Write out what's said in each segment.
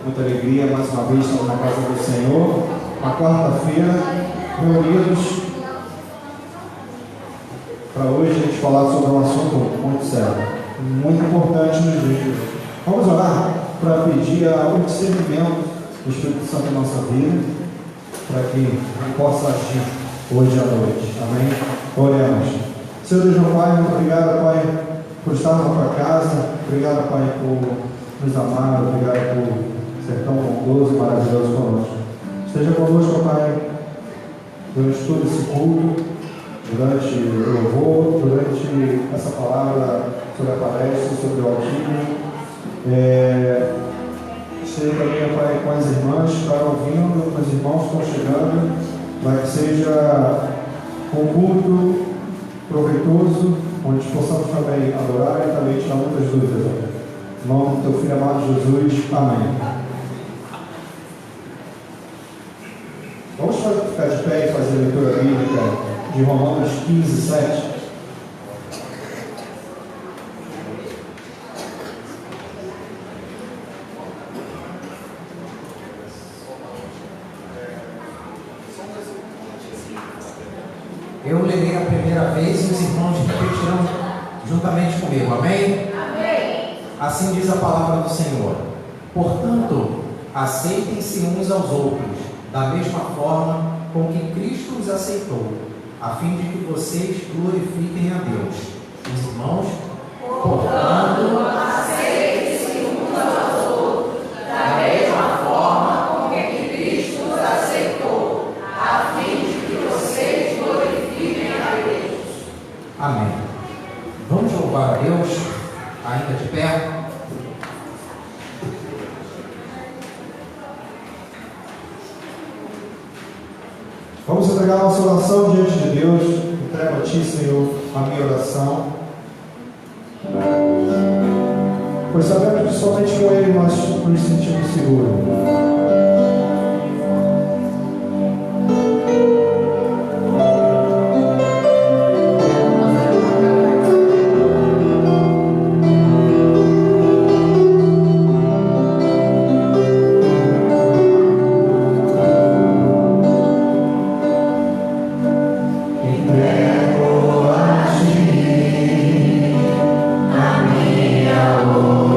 muita alegria, mais uma vez estamos na casa do Senhor, na quarta-feira, reunidos para hoje a gente falar sobre um assunto muito sério, muito importante nos dias de hoje. Vamos orar para pedir o discernimento do Espírito Santo em nossa vida, para que ele possa agir hoje à noite. Amém? Oremos. Senhor Deus, meu Pai, muito obrigado, Pai, por estar na tua casa. Obrigado, Pai, por nos amar. Obrigado por ser tão bondoso e maravilhoso conosco. Esteja conosco, Pai, durante todo esse culto, durante o louvor, durante essa palavra sobre a palestra, sobre o autismo. Esteja também, Pai, com as irmãs que estão ouvindo, com os irmãos que estão chegando, para que seja um culto proveitoso, onde possamos também adorar e também tirar muitas dúvidas. Em nome do teu Filho amado Jesus. Amém. Vamos ficar de pé e fazer a leitura bíblica de Romanos 15, 7. Eu lerei a primeira vez e os irmãos repetirão juntamente comigo. Amém? Amém. Assim diz a palavra do Senhor. Portanto, aceitem-se uns aos outros, da mesma forma com que Cristo os aceitou, a fim de que vocês glorifiquem a Deus. Os irmãos, Portanto, aceitem-se uns aos outros, da mesma forma com que Cristo os aceitou, a fim de que vocês glorifiquem a Deus. amém. Vamos louvar a Deus, ainda de pé. Vamos entregar a nossa oração diante de Deus. Entrego a Ti, Senhor, a minha oração. Pois sabemos que somente com Ele nós nos sentimos seguros.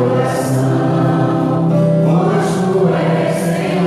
Oração, pois tu és Senhor.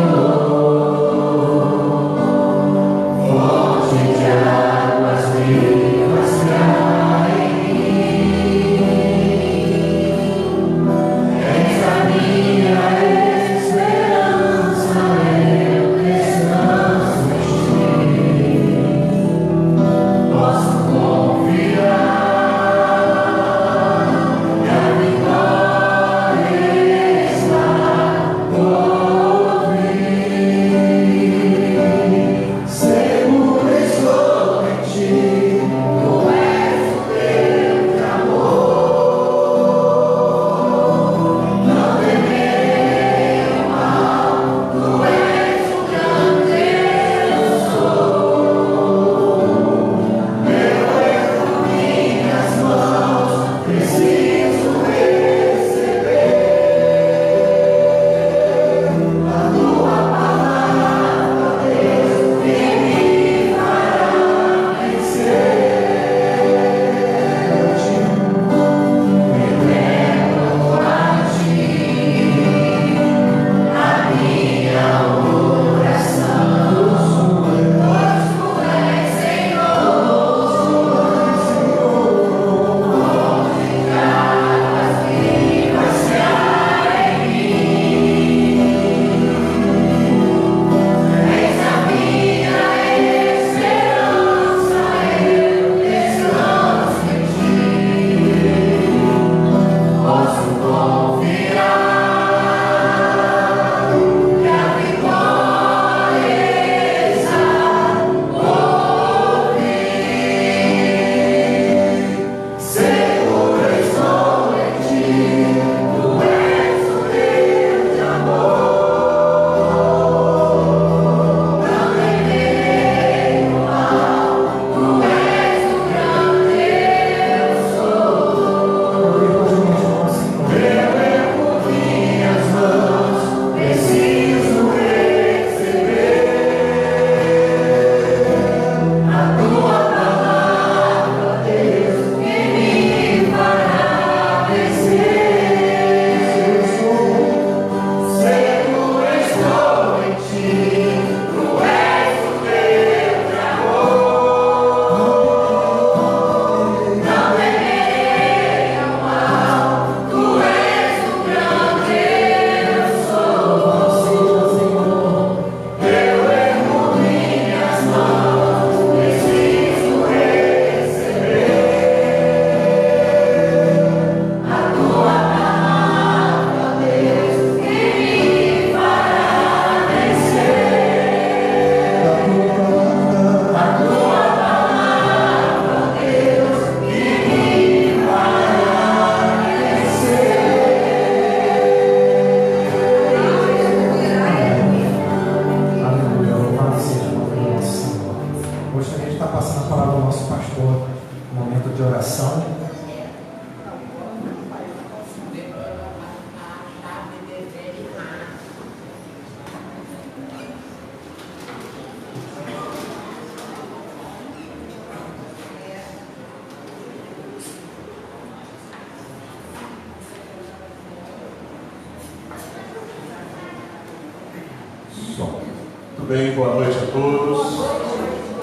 Muito bem, boa noite a todos.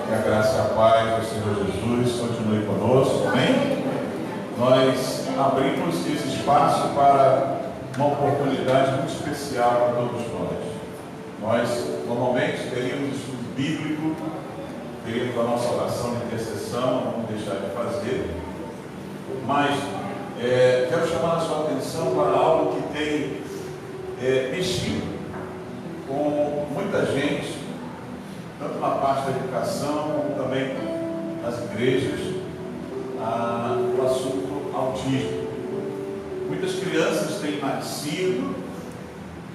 Que a graça e a paz do Senhor Jesus continue conosco, amém? Nós abrimos esse espaço para uma oportunidade muito especial para todos nós. Nós, normalmente, teríamos estudo bíblico, teríamos a nossa oração de intercessão, não vamos deixar de fazer, mas quero chamar a sua atenção para algo que tem mexido com muita gente, tanto na parte da educação, como também nas igrejas, o assunto autismo. Muitas crianças têm nascido,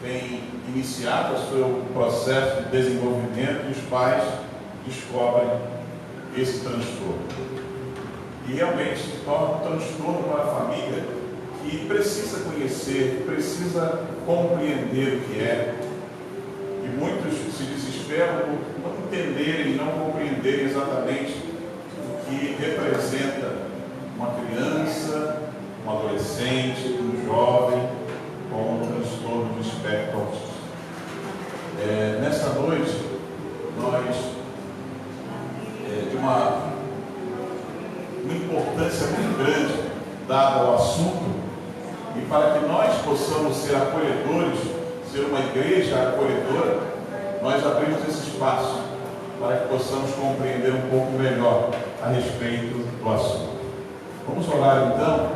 têm iniciado o seu processo de desenvolvimento e os pais descobrem esse transtorno. E realmente se torna um transtorno para a família que precisa conhecer, precisa compreender o que é. E muitos se desesperam por não entenderem, não compreenderem exatamente o que representa uma criança, um adolescente, um jovem com um transtorno do espectro autista. Nesta noite, nós, de uma importância muito grande dada ao assunto, e para que nós possamos ser acolhedores, ser uma igreja acolhedora, nós abrimos esse espaço para que possamos compreender um pouco melhor a respeito do assunto. Vamos orar então,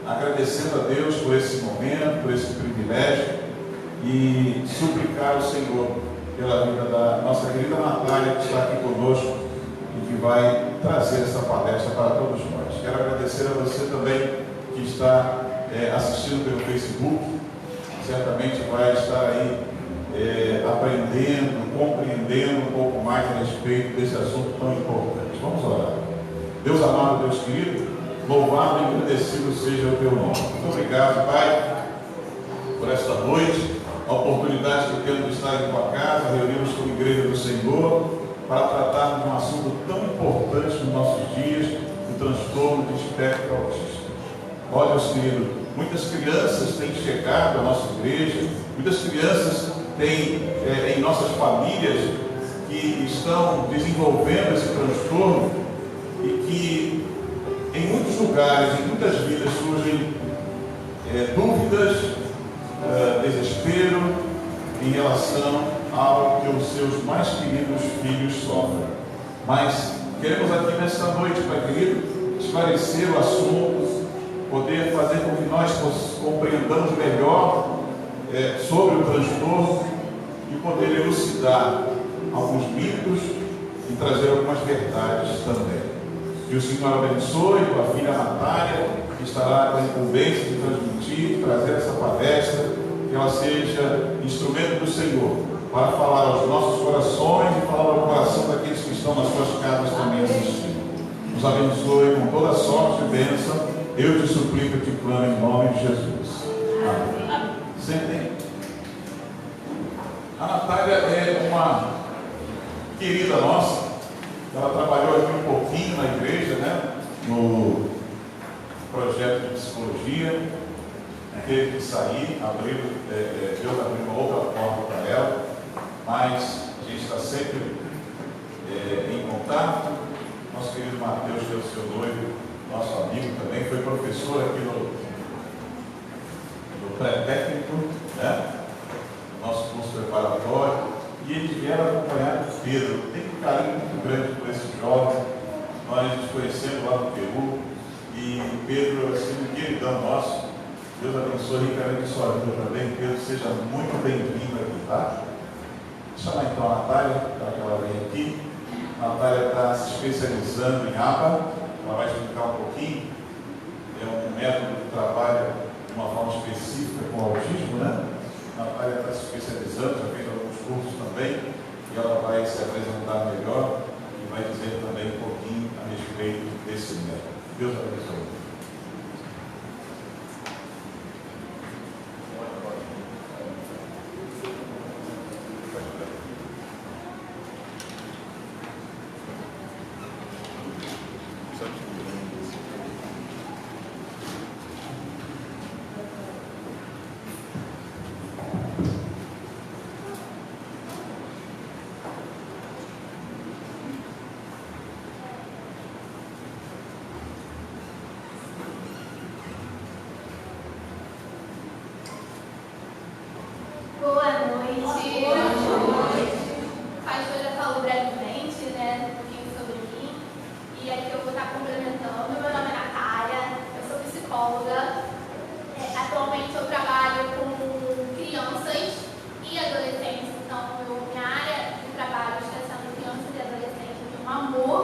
agradecendo a Deus por esse momento, por esse privilégio, e suplicar ao Senhor pela vida da nossa querida Natália, que está aqui conosco e que vai trazer essa palestra para todos nós. Quero agradecer a você também que está assistindo pelo Facebook, certamente vai estar aí aprendendo, compreendendo um pouco mais a respeito desse assunto tão importante. Vamos orar. Deus amado, Deus querido, louvado e agradecido seja o teu nome. Muito obrigado, Pai, por esta noite, a oportunidade que temos de estar em tua casa, reunirmos como igreja do Senhor, para tratarmos de um assunto tão importante nos nossos dias, o transtorno de espectro autista. Ó Deus querido, muitas crianças têm chegado à nossa igreja, muitas crianças têm em nossas famílias que estão desenvolvendo esse transtorno e que em muitos lugares, em muitas vidas surgem dúvidas, desespero em relação ao que os seus mais queridos filhos sofrem. Mas queremos aqui nesta noite, Pai querido, esclarecer o assunto, poder fazer com que nós compreendamos melhor sobre o transtorno e poder elucidar alguns mitos e trazer algumas verdades também. Que o Senhor abençoe tua filha Natália, que estará com a incumbência de transmitir, trazer essa palestra, que ela seja instrumento do Senhor para falar aos nossos corações e falar ao coração daqueles que estão nas suas casas também assistindo. Nos abençoe com toda sorte e bênção. Eu te suplico e te clamo em nome de Jesus. Amém. Sentem. A Natália é uma querida nossa. Ela trabalhou aqui um pouquinho na igreja, né? No projeto de psicologia. Teve que sair, Deus abriu uma outra porta para ela, mas a gente está sempre em contato. Nosso querido Mateus, que é o seu noivo, nosso amigo também, foi professor aqui no pré-técnico, né? Nosso curso preparatório, e eles vieram acompanhar o Pedro. Tem um carinho muito grande por esse jovem. Nós nos conhecemos lá no Peru, e Pedro, assim, um queridão nosso. Deus abençoe ricamente sua vida também. Pedro, seja muito bem-vindo aqui, tá? Vou chamar então a Natália, para que ela venha aqui. A Natália está se especializando em ABA. Ela vai explicar um pouquinho. É um método que trabalha de uma forma específica com o autismo, né? A Natália está se especializando, já fez alguns cursos também, e ela vai se apresentar melhor e vai dizer também um pouquinho a respeito desse método. Deus abençoe. noite. A pastora falou brevemente, né, um pouquinho sobre mim. E aqui eu vou estar complementando. Meu nome é Natália, eu sou psicóloga. Atualmente eu trabalho com crianças e adolescentes. Então, minha área de trabalho está sendo crianças e adolescentes. Eu tenho um amor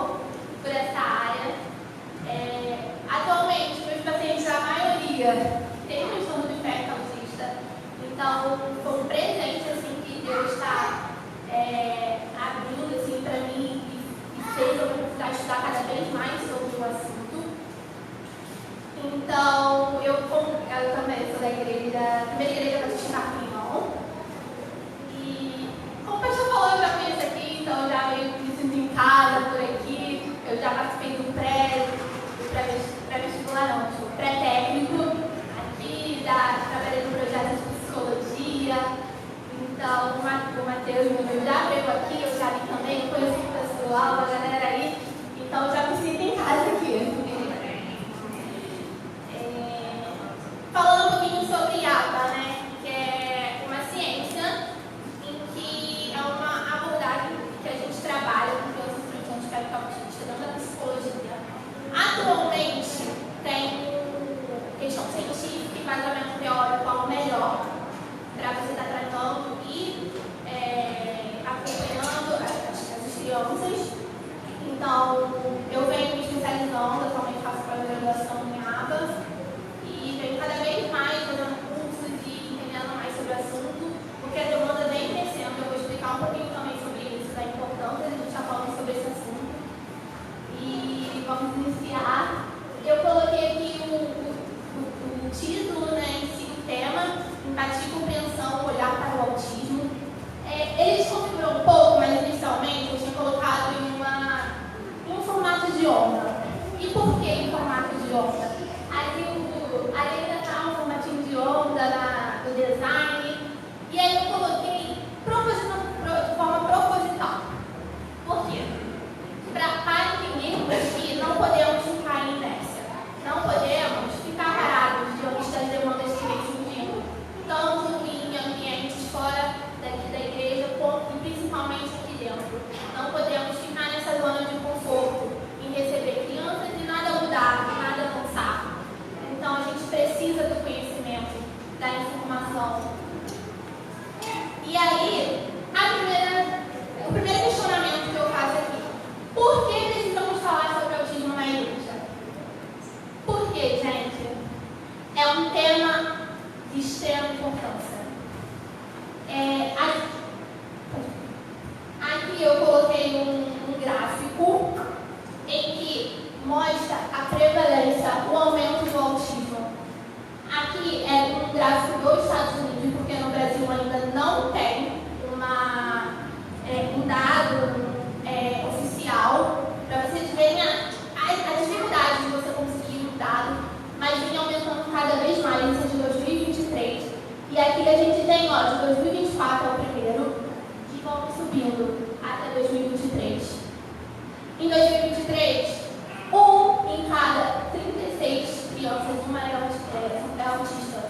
por essa área. Atualmente, meus pacientes, a maioria, têm um transtorno do espectro autista. Então, foi um presente assim, que Deus está abrindo assim, para mim e fez eu precisar estudar cada vez mais sobre o assunto. Então, eu também sou da primeira igreja batista Carpinhão. E, como o pastor falou, eu já conheço aqui, então eu já meio que me sinto em casa por aqui. Eu já participei do pré-vestibular, não, pré-técnico. Aqui, trabalhei no projeto de psicologia. Então, o Matheus, meu Deus, já veio aqui, eu já vi também, conheci o pessoal, a galera aí. Então, eu já me sinto em casa aqui. Falando um pouquinho sobre ABA, né? Que é uma ciência em que é uma abordagem que a gente trabalha com crianças e transtorno de espectro autista dentro da psicologia. Atualmente, tem questão científica e vazamento teórico ao melhor para você estar tratando e acompanhando as crianças. Então, eu venho me especializando, atualmente faço pós-graduação em ABA. E venho cada vez mais fazendo cursos e entendendo mais sobre o assunto, porque a demanda vem crescendo. Eu vou explicar um pouquinho também sobre isso, da importância de a gente estar falando sobre esse assunto. E vamos iniciar. Eu coloquei aqui o título, né, em si, o tema, empatia e compreensão, olhar para o autismo. Ele desconfigurou um pouco, mas inicialmente eu tinha colocado em um formato de onda. E por que em formato de onda? Ali ainda está um formatinho de onda do design. E aí eu coloquei de forma proposital. Por quê? Para entendermos que não podemos ficar em inércia. Não podemos ficar parados diante das demandas que vem surgindo. Tanto em ambientes fora daqui da igreja, e principalmente aqui dentro. Não podemos ficar nessa zona de conforto, em receber crianças e nada mudar, nada avançar. Então, a gente precisa do conhecimento, da informação. E aí, o primeiro questionamento que eu faço aqui: por que precisamos falar sobre autismo na igreja? Por quê, gente? É um tema de extrema importância. Aqui eu coloquei um gráfico em que mostra a prevalência, o aumento do autismo. Aqui é um gráfico dos Estados Unidos, porque no Brasil ainda não tem um dado oficial, para vocês verem a dificuldade de você conseguir um dado, mas vem aumentando cada vez mais, isso é de 2023. E aqui a gente tem, de 2024 é o primeiro, e vamos subindo até 2023. Em 2023, em cada 36 crianças, uma é autista.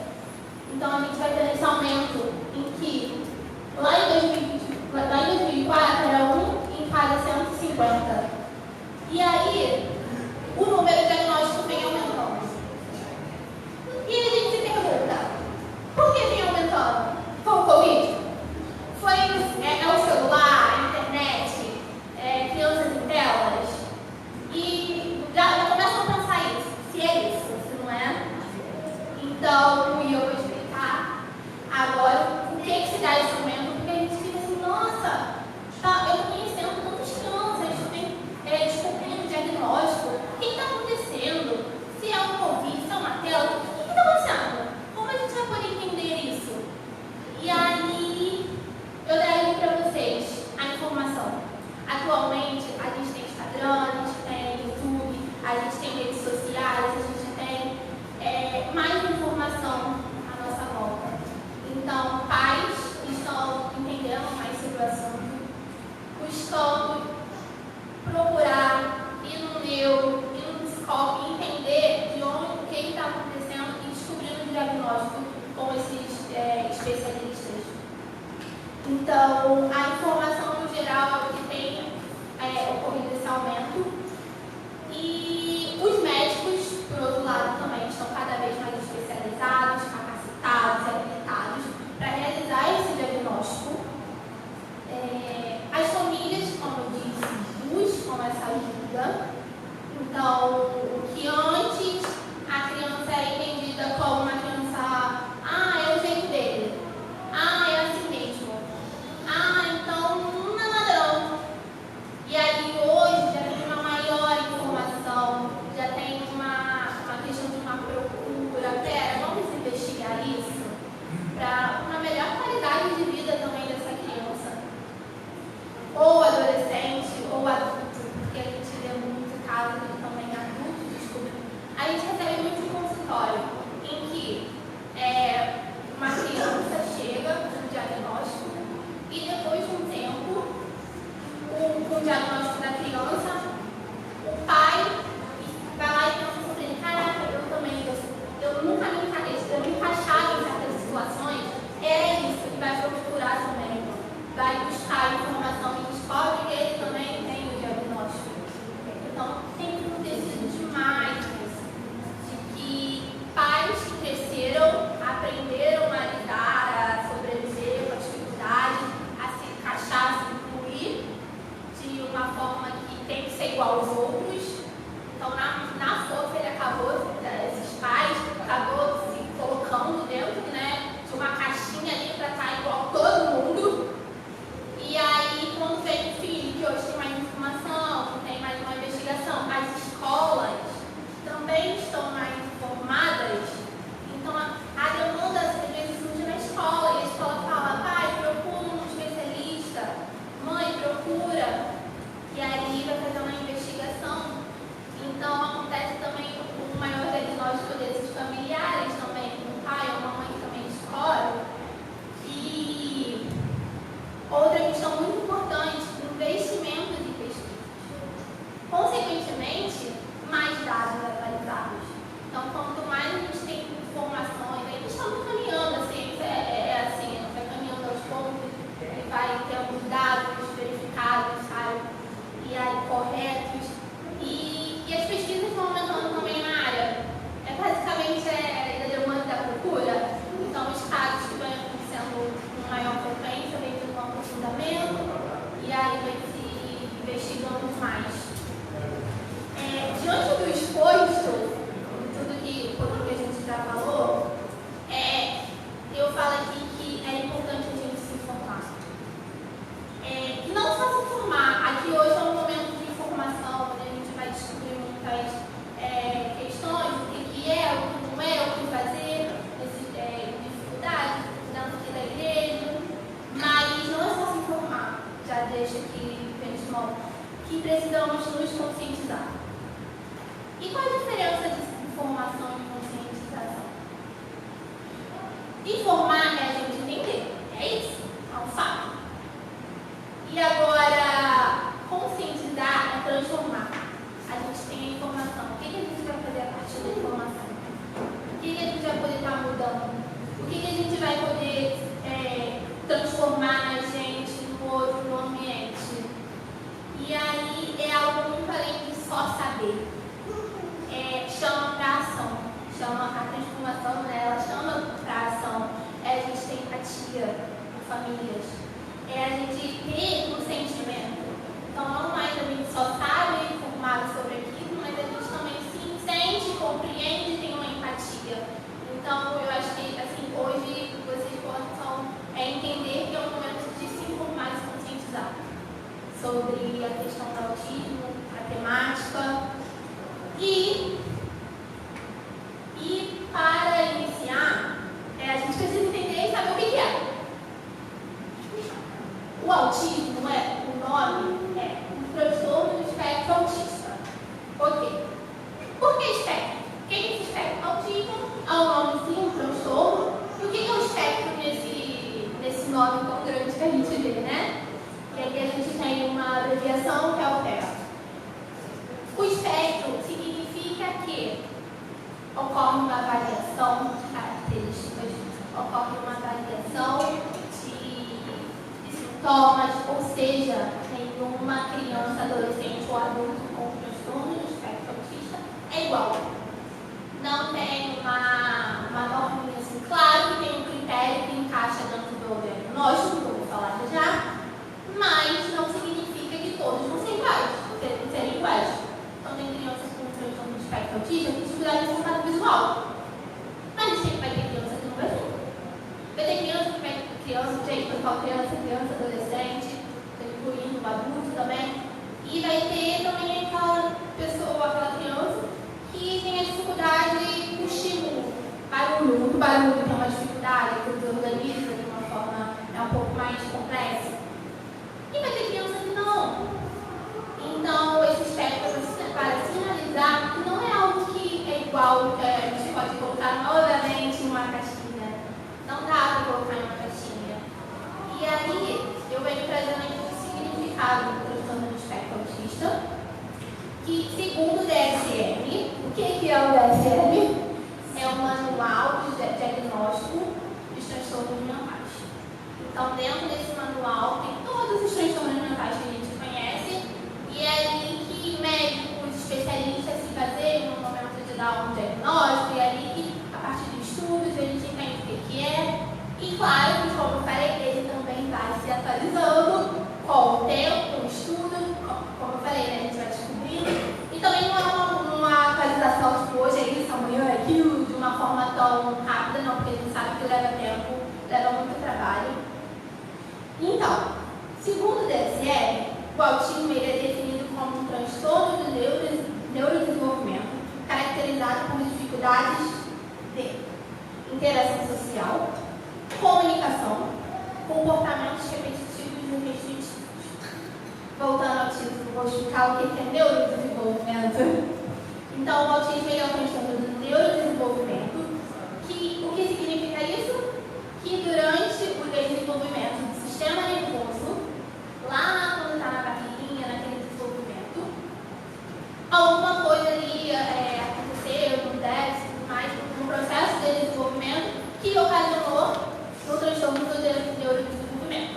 Então, a gente vai ter esse aumento em que, lá em 2004, era 1 em cada 150. E aí, o número de diagnósticos vem aumentando. E aí a gente se pergunta, por que vem aumentando? Foi o Covid? Foi o celular, a internet, crianças em telas? E já começam a pensar isso, se é isso, se não é. Então, eu vou explicar agora o que se dá esse aumento, porque a gente fica assim, nossa, eu estou conhecendo tantas crianças, descobrindo diagnóstico, o que está acontecendo? Se é um Covid, se é uma tela, o que está acontecendo? Como a gente vai poder entender isso? E aí, eu darei para vocês a informação. Atualmente, a gente tem Instagram, a gente tem YouTube, a gente tem redes sociais, a gente tem mais informação à nossa volta. Então, pais estão entendendo mais sobre o assunto, buscando procurar, ir no neuro, ir no psicólogo, entender de onde, o que está acontecendo e descobrindo o diagnóstico com esses especialistas. Então, a informação no geral é o que tem ocorrido esse aumento. E os médicos, por outro lado, também estão cada vez mais especializados, capacitados e habilitados para realizar esse diagnóstico. As famílias, como eu disse, buscam essa ajuda. Então, o que antes a criança era entendida como uma criança, é o jeito dele, é assim mesmo, então não é ladrão. E aí hoje já tem uma maior informação, já tem uma questão de uma procura. Vamos investigar isso para uma melhor qualidade de vida também dessa criança, ou adolescente, ou adulto, porque a gente vê muito caso de também adulto, desculpa. A gente recebe muito consultório em que uma criança chega com o diagnóstico e depois de um tempo, com o diagnóstico da criança, o pai vai lá e pensa assim: caraca, eu nunca me encaixava em certas situações, era isso, e vai procurar também, vai buscar informação e descobre que ele também tem o diagnóstico. Então, tem acontecido demais isso, de que pais que cresceram, aprenderam a lidar, a sobreviver com as dificuldades, a se encaixar, a se incluir de uma forma que tem que ser igual aos outros. Então, na força, ele acabou, esses pais, acabou se colocando dentro, de uma caixinha ali para estar igual a todo mundo. E aí, quando vem o filho, que hoje tem mais informação, que tem mais uma investigação, as escolas também estão mais informadas. Então, a demanda, às vezes, surge na escola, e a escola fala: pai, procura um especialista, mãe, procura. E aí vai fazer uma investigação. Então, acontece também um maior diagnóstico desses familiares também, um pai ou uma mãe que também descobre. E outra questão muito importante: investimentos em pesquisa. Consequentemente, mais dados atualizados. Então, quanto mais a gente tem informações, a gente está caminhando, a ciência é assim, ela vai caminhando aos poucos, e vai tendo dados verificados, e aí corretos. E as pesquisas estão aumentando também na área. Basicamente da demanda e da procura. Então, os casos que vão acontecendo com maior frequência, vem tendo um aprofundamento, e aí vai se investigando mais. Diante do exposto, tudo que a gente já falou, eu falo aqui que é importante a gente se informar. E não só se informar, aqui hoje é um momento de informação, onde a gente vai descobrir muitas questões, o que é, o que não é, o que fazer, dificuldades dentro aqui da igreja, mas não é só se informar, já deixo aqui bem de mão, que precisamos nos conscientizar. E qual a diferença de informação e conscientização? Informar é a gente entender, é isso, é um fato. E agora, conscientizar é transformar. A gente tem a informação. O que a gente vai fazer a partir da informação? O que a gente vai poder estar mudando? O que a gente vai poder transformar na gente, no outro, no ambiente? E aí é algo muito além de só saber. Chama para ação. Chama a transformação, ela chama para ação. A gente ter empatia com famílias. A gente ter um sentimento. Então, não mais a gente só sabe informado sobre aquilo, mas a gente também se sente, compreende e tem uma empatia. Então, eu acho que, assim, hoje vocês possam entender que é um momento de se informar e se conscientizar sobre a questão do autismo, a temática. E para iniciar, a gente precisa entender e saber o que é. O autismo, o nome é um transtorno do espectro autista. Ok. Por que espectro? O que é esse espectro? Autismo é um nome sim, um transtorno. E o que é o espectro nesse nome tão grande que a gente vê, né? E aqui a gente tem uma abreviação que é o PER. O espectro significa que ocorre uma variação de características, ocorre uma variação de sintomas, ou seja, nenhuma criança, adolescente ou adulto com transtorno do espectro autista é igual. Não tem uma norminha assim. Claro que tem um critério que encaixa dentro do diagnóstico, que eu vou falar já, mas não significa que todos vão ser iguais, serem iguais. Então tem crianças com transtorno do espectro autista que dificuldade de contato visual. Mas sempre vai ter criança que não vai ver. Vai ter gente, eu falo criança, adolescente, incluindo o adulto também. E vai ter também aquela pessoa, aquela criança que tem a dificuldade com estímulo. Barulho, muito barulho, tem uma dificuldade, que desorganiza de uma forma um pouco mais complexa. E vai ter criança que não. Então, esse espectro para sinalizar que não é algo que é igual, que a gente pode colocar novamente em uma caixinha. Não dá para colocar em uma caixinha. E aí, eu venho trazendo aqui o significado do transtorno do espectro autista, que, segundo o DSM, o que é o DSM? É o Manual de Diagnóstico dos Transtornos Mentais. Então, dentro desse manual, tem todos os transtornos mentais que a gente conhece, e é ali que médicos, especialistas se baseiam no momento de dar um diagnóstico, e é ali que, a partir de estudos, a gente entende o que é. E claro que, como eu falei, ele também vai se atualizando com o tempo, com o estudo, como eu falei, né, a gente vai descobrindo. E também não é uma atualização tipo hoje é isso, amanhã é aquilo, de uma forma tão rápida, não, porque a gente sabe que leva tempo, leva muito trabalho. Então, segundo o DSM, o autismo ele é definido como um transtorno do neurodesenvolvimento caracterizado por dificuldades de interação social, comunicação, comportamentos repetitivos e restritivos. Voltando ao título, vou explicar o que é neurodesenvolvimento. Então, o autismo é um transtorno do neurodesenvolvimento. O que significa isso? Que durante o desenvolvimento do sistema nervoso, lá quando está na barriguinha, naquele desenvolvimento, alguma coisa ali aconteceu, um déficit, tudo mais, um processo de desenvolvimento que ocasionou o transtorno do neurodesenvolvimento.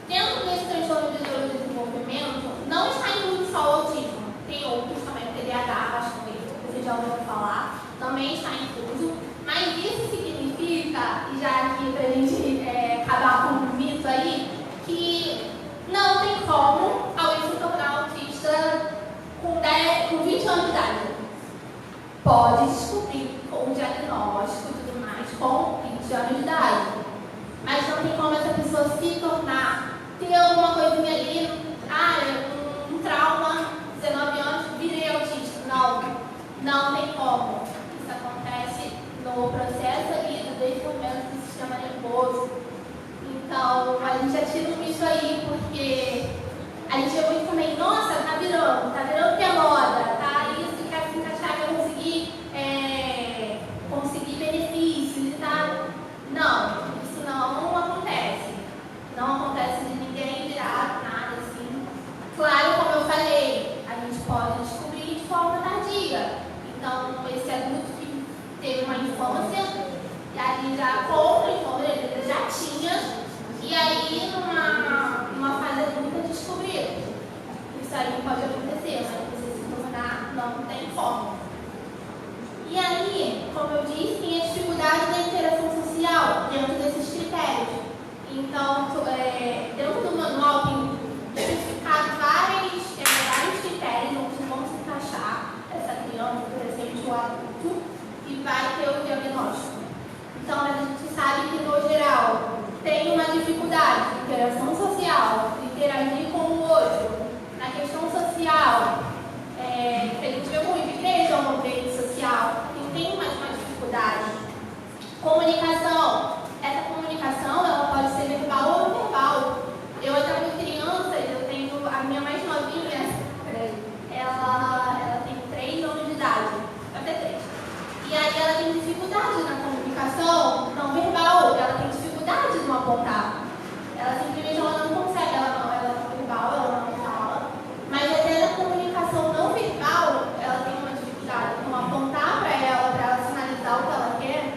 Dentro desse transtorno do neurodesenvolvimento, não está incluído só o autismo, tem outros também, o TDAH, acho que vocês já ouviram falar, também está incluso, mas isso significa, e já aqui para a gente acabar com um mito aí, que não tem como alguém se tornar autista com 20 anos de idade. Pode descobrir com o diagnóstico e tudo mais com 20 anos de idade. Mas não tem como essa pessoa se tornar, ter alguma coisinha ali, um trauma, 19 anos, virei autista. Não tem como. Isso acontece no processo ali do desenvolvimento do sistema nervoso. Então, a gente já tira isso aí, porque a gente vê muito também, nossa, tá virando que é moda, tá isso, quer se encaixar, quer conseguir benefícios e tal. Não, isso não acontece. Não acontece de ninguém virar nada assim. Claro, como eu falei, a gente pode descobrir de forma tardia. Então, esse adulto que teve uma infância, e aí já contra a infância, ele já tinha, e aí numa fase adulta descobrir. Isso aí pode acontecer, mas você se tornar, não tem como. E aí, como eu disse, tem a dificuldade da interação social dentro desses critérios. Então, dentro do manual tem especificado vários critérios onde vão se encaixar essa criança, adolescente ou adulto, e vai ter o diagnóstico. Então, a gente sabe que, no geral, tem uma dificuldade de interação social, de interagir com o outro. Na questão social, a gente vê muito, igreja é um ambiente social, e tem uma dificuldade. Comunicação. Essa comunicação, ela pode ser verbal ou não verbal. Eu até fui criança, eu tenho a minha mais novinha, ela tem 3 anos de idade, até 3. E aí ela tem dificuldade na comunicação não verbal, ela tem dificuldade no apontar. Ela simplesmente não consegue, ela não é verbal, ela não fala. Mas até na comunicação não verbal, ela tem uma dificuldade. Então apontar para ela sinalizar o que ela quer,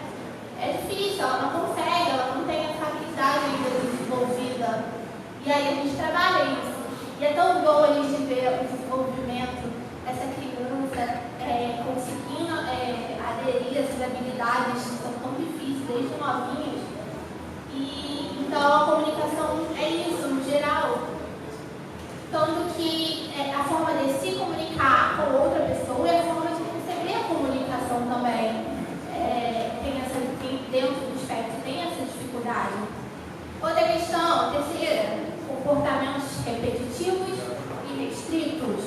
é difícil, ela não consegue, ela não tem essa habilidade ainda desenvolvida. E aí a gente trabalha isso. E é tão bom a gente ver o desenvolvimento dessa criança conseguindo aderir a essas habilidades que são tão difíceis desde novinhos. E então a comunicação é isso, no geral. Tanto que a forma de se comunicar com outra pessoa é a forma de receber a comunicação também. Tem dentro do espectro tem essa dificuldade. Outra questão, terceira, comportamentos repetitivos e restritos.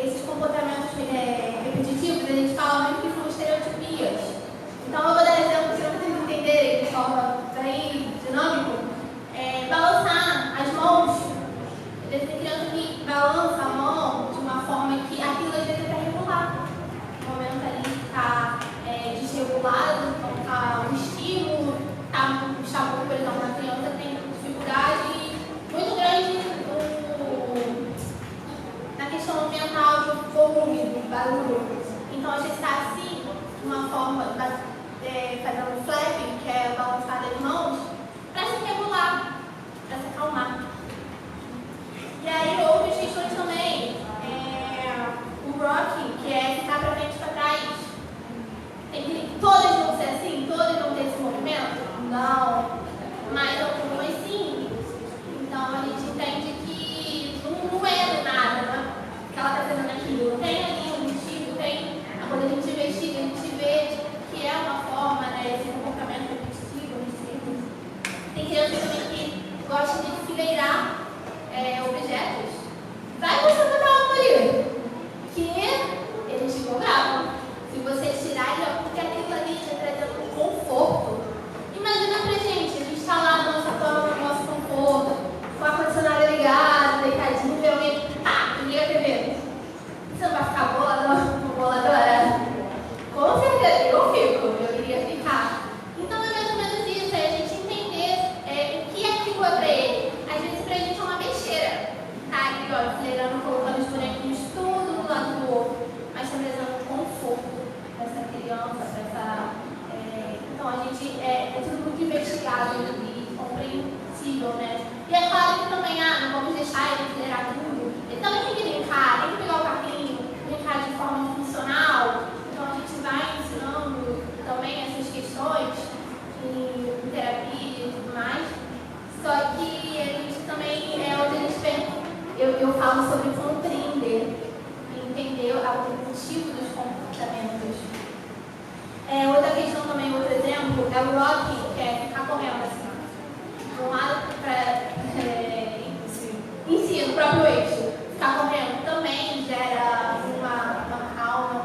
Esses comportamentos repetitivos, a gente fala muito que são estereotipias. Então, eu vou dar exemplos para vocês entenderem de forma bem dinâmica. Balançar as mãos. Tem criança que balança a mão de uma forma que aquilo às vezes é regular. No momento ali está desregulado, então o estímulo está muito, por exemplo, a criança tem dificuldade muito grande na questão mental do volume, do barulho. Então a gente está assim, de uma forma, fazendo flapping, que é balançar as mãos, para se regular, para se acalmar. E aí outras questões também, o rocking, que é ficar para frente e para trás. Todas vão ser assim? Todas vão ter esse movimento? Não. Mas algumas sim. Então a gente entende que não é do nada, né? Que ela está fazendo aquilo. Tem ali um motivo, quando a gente investiga, a gente vê que é uma forma, né? Esse comportamento repetitivo. Tem crianças também que gostam de enfileirar objetos. Vai você botar algo ali. Que eles ficam bravos. Se você tirar, já porque aquilo ali está trazendo um conforto. Imagina pra gente, a gente está lá na nossa cama, no nosso conforto, com a ar-condicionado ligado, deitadinho, vê alguém, liga a TV. Você não vai ficar boladora? Com certeza, eu iria ficar. Então é mais ou menos isso, é a gente entender o que aquilo é pra ele. Às vezes pra gente é uma besteira. Tá aqui, ó, enfileirando, colocando os bonequinhos tudo do lado do outro, mas está trazendo um conforto para essa criança, então a gente é tudo muito investigado e compreensível, né? E é claro que também, não vamos deixar ele enfileirar tudo. Ele também tem que brincar, tem que pegar o carrinho, brincar de forma funcional. Então a gente vai ensinando também essas questões em terapia e tudo mais. Só que a gente também onde a gente vem, eu falo sobre compreender, entender o motivo dos comportamentos. Outra questão também, outro exemplo, é o rocking, que é ficar correndo assim, de um lado em si, no próprio eixo. Ficar correndo também gera uma calma.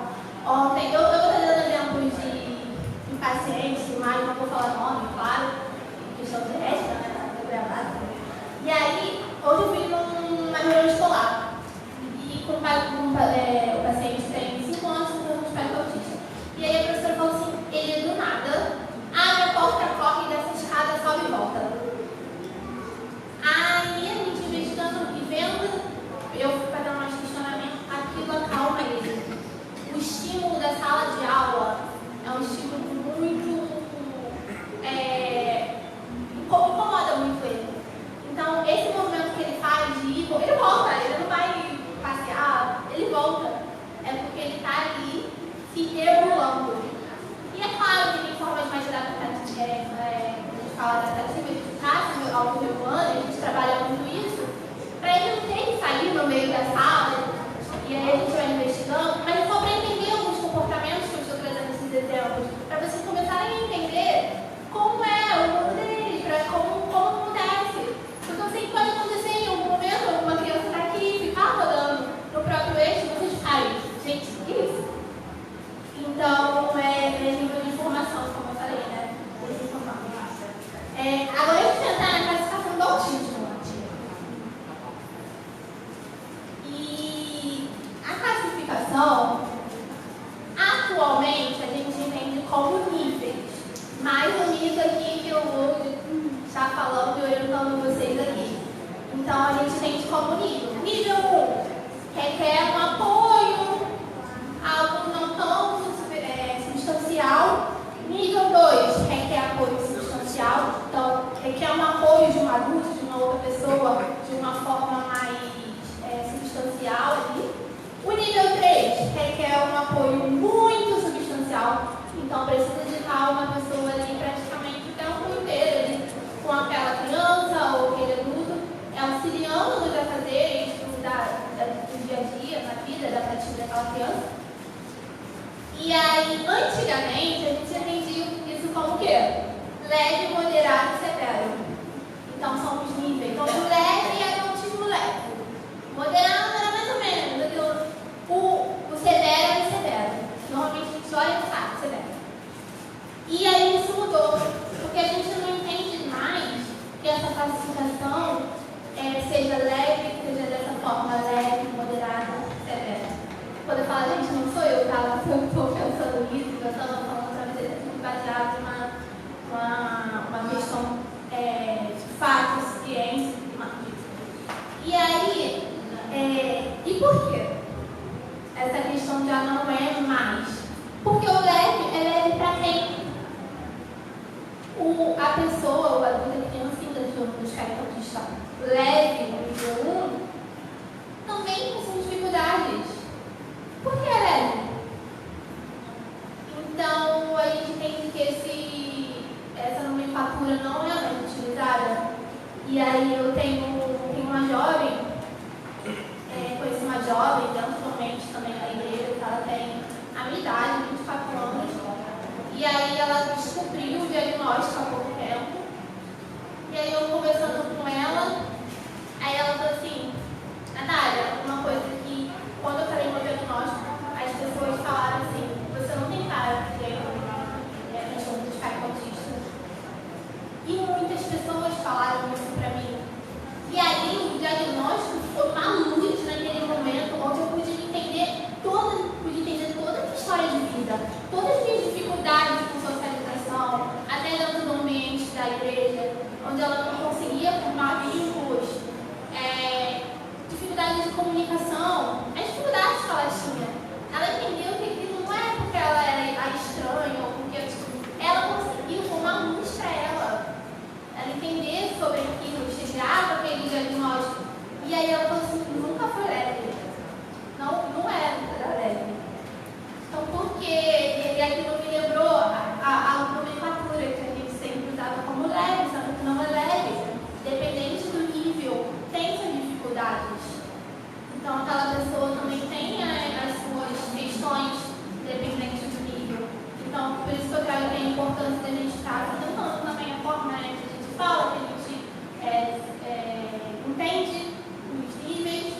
Ontem, eu estou dando exemplos de pacientes, mas não vou falar nome, claro, questão de ética, né, tá gravado. E aí, hoje eu fui numa reunião escolar, e com o paciente tem 5 anos com um espectro autista. E aí a professora falou assim, ele do nada abre a porta, corre dessa escada, sobe e volta. Aí a gente investigando e vendo, eu fui fazendo mais questionamento, aquilo acalma ele. O estímulo da sala de aula é um estímulo muito... incomoda muito ele. Então esse movimento que ele faz de ir, ele volta, ele não vai passear, ele volta. É porque ele está ali se regulando. E é claro que tem formas mais adaptativas, a gente fala adaptativa, eficácia, autorregulando, a gente trabalha muito isso, para ele não ter que sair no meio da sala, e aí a gente vai investigando, mas só para entender alguns comportamentos que eu estou trazendo esses exemplos, para vocês começarem a entender como é o mundo dele, como acontece. Porque eu sei que pode acontecer em algum momento, alguma criança está aqui e ficar rodando no próprio eixo, e vocês ficarem, gente, que isso? Então, nível de informação, como eu falei, né? Agora eu vou entrar na classificação do autismo. E a classificação, atualmente, a gente entende como níveis. Mais um nível aqui que eu vou estar falando e orientando vocês aqui. Então, a gente entende como nível. Nível 1 requer um apoio, algo não tão substancial. Nível 2 requer apoio substancial, então requer um apoio de um adulto, de requer um apoio muito substancial. Então precisa de estar uma pessoa ali praticamente o tempo inteiro ali, com aquela criança ou aquele adulto, auxiliando nos afazeres do dia a dia, na vida, da prática daquela criança. E aí, antigamente, a gente entendia isso como o quê? Leve, moderado e severo. Então são os níveis. Então o leve era o autismo leve. Moderado era mais ou menos. O severo era o severo. Normalmente a gente olha e sabe, severo. E aí isso mudou. Porque a gente não entende mais que essa classificação seja leve, seja dessa forma leve, moderada, severa. Quando eu falo, gente, não sou eu, tá? Eu estou pensando isso, eu estava falando para vocês, é tudo baseado uma questão de fatos, ciência e marketing. E aí, e por quê? Essa questão já não é mais. Porque o leve é leve para quem? A pessoa, o adulto, a criança do espectro autista leve, nível 1, também com suas dificuldades. Por que é leve? Então, a gente entende que essa nomenclatura não é mais utilizada. E aí eu tenho uma jovem, conheci uma jovem, atualmente também na igreja, que ela tem a minha idade, 24 anos. E aí ela descobriu o diagnóstico há pouco tempo. E aí eu conversando com ela, aí ela falou assim, Natália, uma coisa que quando eu falei meu diagnóstico, as pessoas falaram assim, você não tem cara de ter a questão do espectro autista. E muitas pessoas falaram isso pra mim. E aí o diagnóstico foi uma luz naquele momento onde eu pude entender toda a minha história de vida, todas as minhas dificuldades com socialização, até dentro do ambiente da igreja, onde ela não conseguia formar vínculos, dificuldades de comunicação, as dificuldades que ela tinha. Ela entendeu que aquilo não é porque ela era estranha ou porque ela conseguiu formar luz para ela entender sobre aquilo, chegar aquele diagnóstico. E aí ela falou assim, nunca foi leve. Não era leve. Então por quê? E aquilo me lembrou a nomenclatura que a gente sempre usava como leve, sendo que não é leve. Dependente do nível, tem suas dificuldades. Então aquela pessoa também tem as suas questões dependentes do nível. Então por isso que eu trago a importância da gente estar tentando também a forma que a gente fala, que a gente entende os níveis.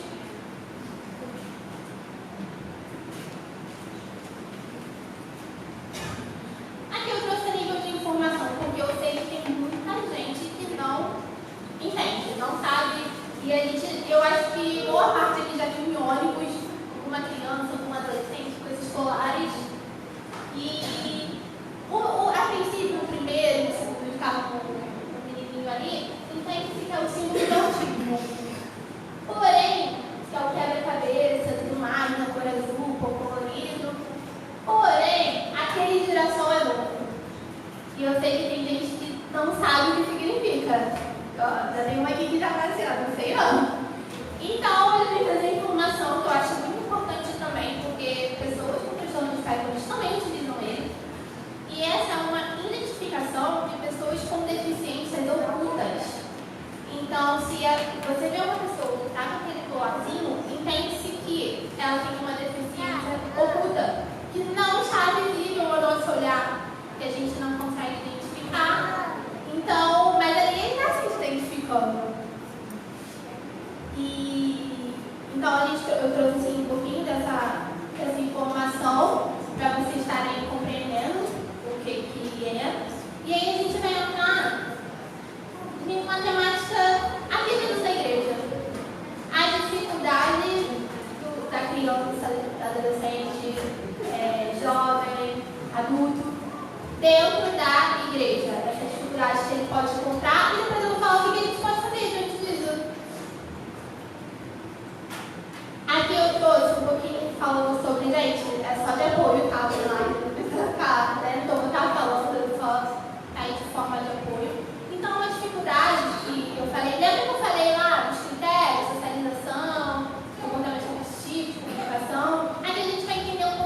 Aqui eu trouxe nível de informação, porque eu sei que tem muita gente que não entende, não sabe. E eu acho que boa parte aqui já viu em ônibus uma criança, um adolescente, coisas escolares. E a princípio, o primeiro, o segundo carro, o menininho ali, entende-se que é o símbolo do autismo. Porém, que é o quebra-cabeça, tudo mais, na cor azul, pouco colorido. Porém, aquele girassol é louco. E eu sei que tem gente que não sabe o que significa. Já tem uma aqui que já vai ser, não sei não. Então, eu vim trazer informação que eu acho muito importante também, porque pessoas com transtorno de espectro também utilizam ele. E essa é uma identificação de pessoas com deficiências ocultas. Então, se você vê uma pessoa que está com aquele colarzinho, entende-se que ela tem uma deficiência oculta, que não está visível ao nosso olhar, que a gente não consegue identificar. Então, mas ali ele está se identificando. Então, eu trouxe assim, um pouquinho dessa informação para vocês estarem compreendendo o que é. E aí a gente vai entrar em uma temática aqui dentro da igreja. A dificuldade da criança, adolescente, jovem, adulto, dentro da igreja. Essas dificuldades que ele pode encontrar e depois eu vou falar o que a gente pode fazer diante disso. Aqui eu trouxe um pouquinho falando sobre, gente, é só de apoio, tá? Não precisa ficar, né? Então eu vou estar falando só aí de forma de apoio. Então, uma dificuldade que eu falei, lembra que eu falei lá dos critérios, socialização, comportamento competitivo, comunicação? Aqui a gente vai entender um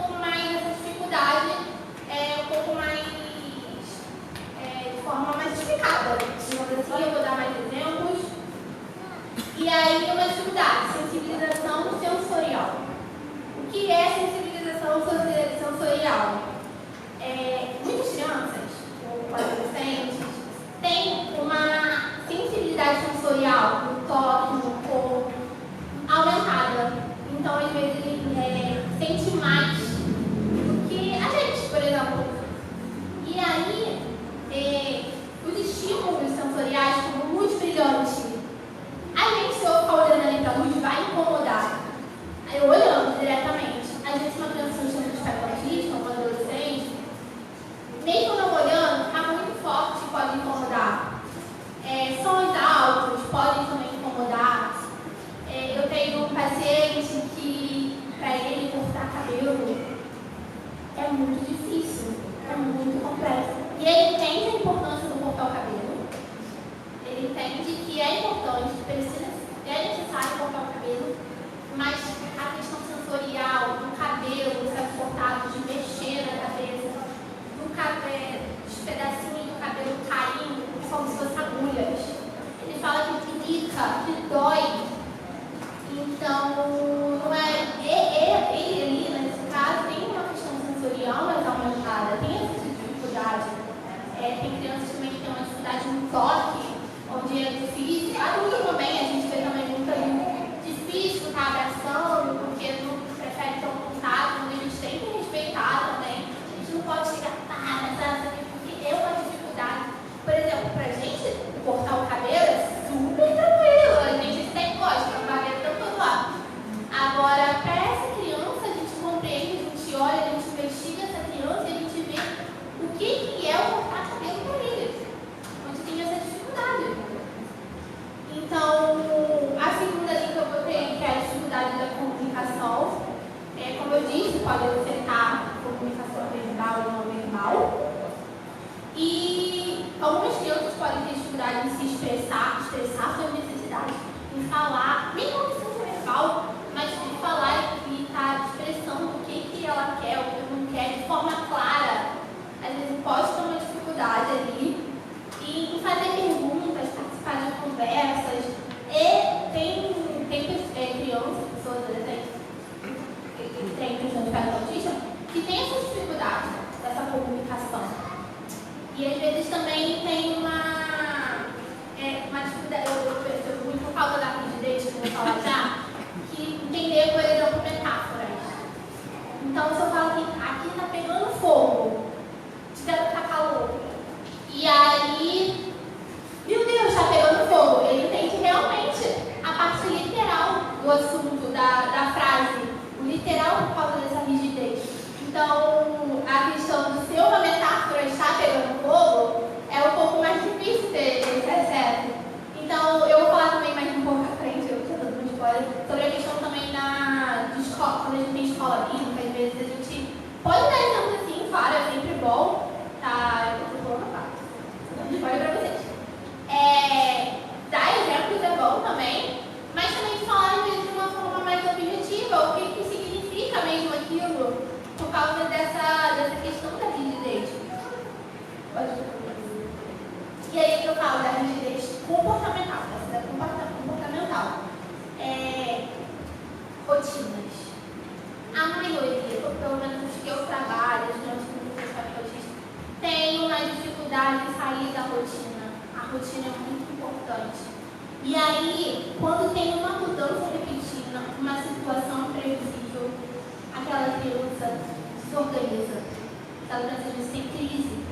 complicada. Digamos assim, eu vou dar mais exemplos. E aí, uma dificuldade, sensibilização sensorial. O que é sensibilização sensorial? Muitas crianças, ou adolescentes, têm uma sensibilidade sensorial no toque, no corpo, aumentada. Então, às vezes, ele sente mais do que a gente, por exemplo. E aí, os estímulos sensoriais, como luz brilhante, a gente, se eu ficar olhando ali para a luz, vai incomodar. Eu olhando diretamente. Às vezes, uma criança no estado de espectro autista, um adolescente, mesmo não olhando, está muito forte e pode incomodar. Sons altos podem também incomodar. Eu tenho um paciente que, para ele cortar cabelo, é muito difícil, é muito complexo. E ele entende a importância do cortar o cabelo. Ele entende que é importante, é necessário cortar o cabelo, mas a questão sensorial, do cabelo ser cortado, de mexer na cabeça, dos pedacinhos do cabelo caindo, como se fossem agulhas. Ele fala que pica, que dói. Então, não ele ali, nesse caso, tem uma questão sensorial mais aumentada, tem essa dificuldade. Tem crianças também que têm uma dificuldade no toque, onde é difícil. Adulto também, a gente vê também muito difícil estar abraçando, porque não prefere ter um contato, onde a gente tem que respeitar também. A gente não pode chegar, porque é uma dificuldade. Por exemplo, pra gente cortar o cabelo é super tranquilo, a gente tem gosta, o cabelo tá todo lá. Agora, para essa criança, a gente compreende, a gente olha, a gente investiga essa criança e a gente vê o que é o cortar cabelo para eles, onde tem essa dificuldade. Então, a segunda linha que eu botei, que é a dificuldade da comunicação, como eu disse, pode afetar a comunicação verbal e não verbal. E algumas crianças podem ter dificuldade em se expressar suas necessidades, em falar, mesmo que seja verbal, mas de falar e estar expressando o que ela quer, o que não quer, de forma clara. Às vezes pode ter uma dificuldade ali em fazer perguntas, participar de conversas. E tem crianças, pessoas adolescentes, que têm questão de espectro autista, que tem essa dificuldade dessa comunicação. E às vezes também tem uma dificuldade, eu percebo muito por causa da rigidez, que eu vou falar já, que entender, por exemplo, metáforas. Então, se eu falo que aqui está pegando fogo, tiver que tá calor, e aí, meu Deus, está pegando fogo, ele entende realmente a parte literal do assunto, da frase, o literal por causa dessa rigidez. Então, a questão do ser uma metáfora estar pegando fogo é um pouco mais difícil de ser certo. Então, eu vou falar também mais um pouco à frente, eu estou dando um spoiler, sobre a questão também de escola, quando a gente tem escola bíblica, às vezes a gente pode dar exemplo assim, claro, é sempre bom, tá? Eu estou falando a parte, vou dar um spoiler para vocês. Dar exemplos é bom também, mas também falar às vezes de uma forma mais objetiva, o que significa mesmo aquilo, por causa dessa questão da rigidez. E aí que eu falo da rigidez comportamental, comportamental. Rotinas. A maioria, pelo menos os que eu trabalho, os meus terapeutas, tem uma dificuldade de sair da rotina. A rotina é muito importante. E aí, quando tem uma mudança repentina, uma situação imprevisível, aquela criança desorganiza. Aquela criança às vezes tem crise.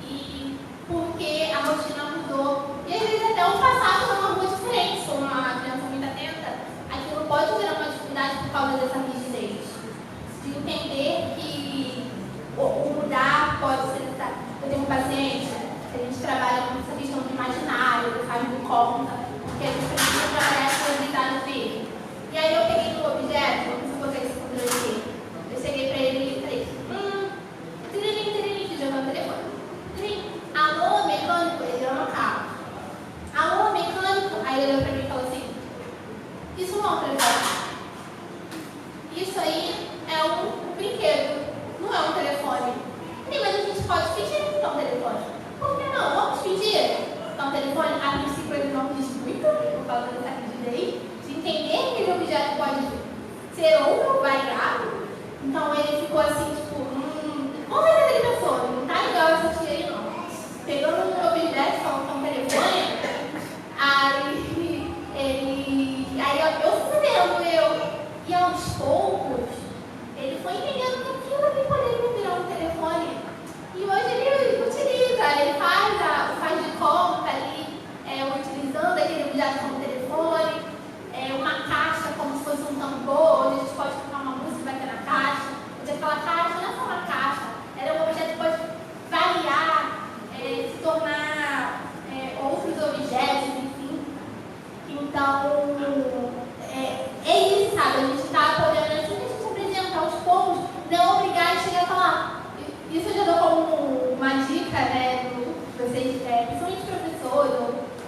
E porque a rotina mudou. E às vezes até um passado numa rua diferente, como uma criança muito atenta, aquilo pode gerar uma dificuldade por causa dessa rigidez. De entender que o mudar pode ser. Eu tenho um paciente, a gente trabalha com essa questão do imaginário, faz do conta, porque a gente precisa trabalhar essa habilidade dele. E aí eu peguei no objeto, não sei se vocês controle aqui. Eu cheguei pra ele e falei, tiririm, jogando o telefone. Alô, mecânico, ele deu no carro. Alô, mecânico, aí ele olhou pra mim e falou assim, isso não é um telefone. Isso aí é um brinquedo, não é um telefone. Mas a gente pode fingir que é um telefone. telefone, a princípio ele não diz muito, por causa dessa rigidez, de entender que aquele objeto pode ser outro, variável. Então ele ficou assim, tipo, vamos ver se ele pensou, não tá legal essa tia aí não. Pegou um objeto, falou que é um telefone, aí eu fui vendo, e aos poucos, ele foi entendendo que aquilo ali poderia virar um telefone. E hoje ele utiliza, ele faz de conta ali, utilizando aquele objeto como telefone, uma caixa como se fosse um tambor, onde a gente pode colocar uma música e bater na caixa. Onde aquela caixa não é só uma caixa, ela é um objeto que pode variar, se tornar outros objetos, enfim. Então, é isso, sabe? A gente está podendo, assim, a gente apresentar aos poucos, não obrigar a chegar a falar. Isso eu já dou como uma dica, né, vocês, principalmente professores,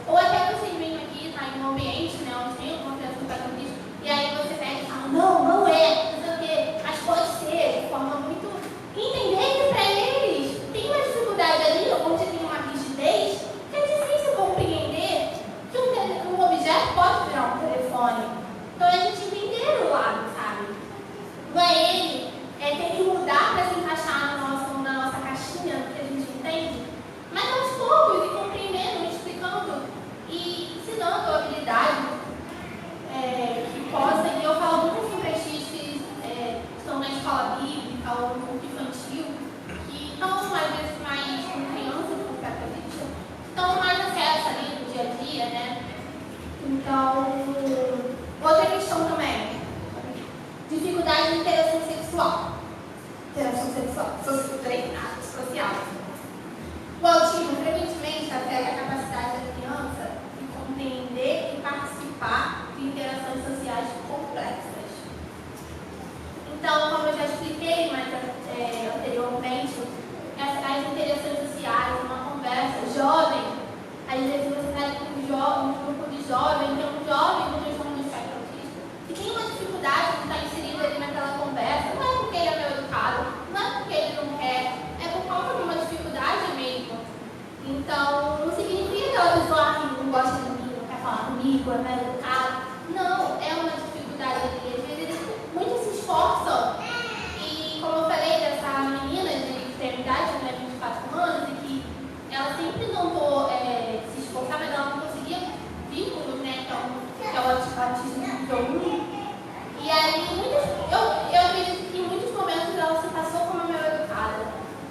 ou até vocês mesmo aqui, tá em um ambiente, né, onde tem uma criança no Pai Cristo, e aí você pega e fala, não é, não sei o quê, mas pode ser, de forma muito. Entender que para eles tem uma dificuldade ali, onde tem uma rigidez, que é difícil compreender que um objeto pode virar um telefone. Então a gente entender o lado, sabe? Não é ele, tem que mudar para se encaixar na nossa caixinha, que a gente entende, mas aos poucos, e compreendendo, explicando e ensinando a habilidade que possa. E eu falo muito assim para esses que estão na escola bíblica ou no grupo infantil, que estão às vezes mais com crianças do que acreditam, estão mais acesso ali no dia a dia, né? Então, outra questão também, dificuldade de interação sexual. Social. O autismo frequentemente afeta a capacidade da criança de compreender e participar de interações sociais complexas. Então, como eu já expliquei anteriormente, as interações sociais, uma conversa jovem, às vezes você está com um grupo de jovens, tem um jovem com transtorno do espectro autista, que tem uma dificuldade de estar inserido ali naquela conversa, não é porque ele é mal educado, não é porque ele não quer, é por causa de uma dificuldade mesmo. Então, não significa que ela pessoa não gosta de mim, não quer falar comigo, é mal educado. Não, é uma dificuldade ali. Às vezes eles muito se esforçam. E como eu falei dessa menina de extremidade, né, 24 anos, e que ela sempre tentou se esforçar, mas ela não conseguia vínculos, né, que é o autismo nível 1. E aí, eu acredito que em muitos momentos ela se passou como mal educada,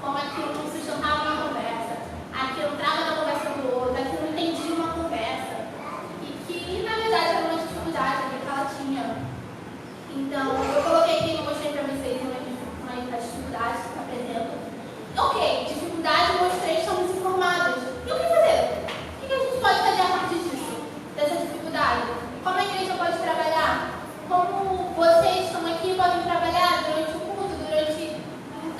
como aquilo não sustentava uma conversa, aquilo entrava na conversa do outro, aquilo não entendia uma conversa, e que na verdade era uma dificuldade que ela tinha. Então, eu coloquei aqui, não mostrei para vocês as dificuldades que apresentam. Ok, dificuldade, mostrei, estamos informados. E o que fazer? O que a gente pode fazer a partir disso, dessa dificuldade? Como a igreja pode trabalhar? Como vocês estão aqui podem trabalhar durante o culto,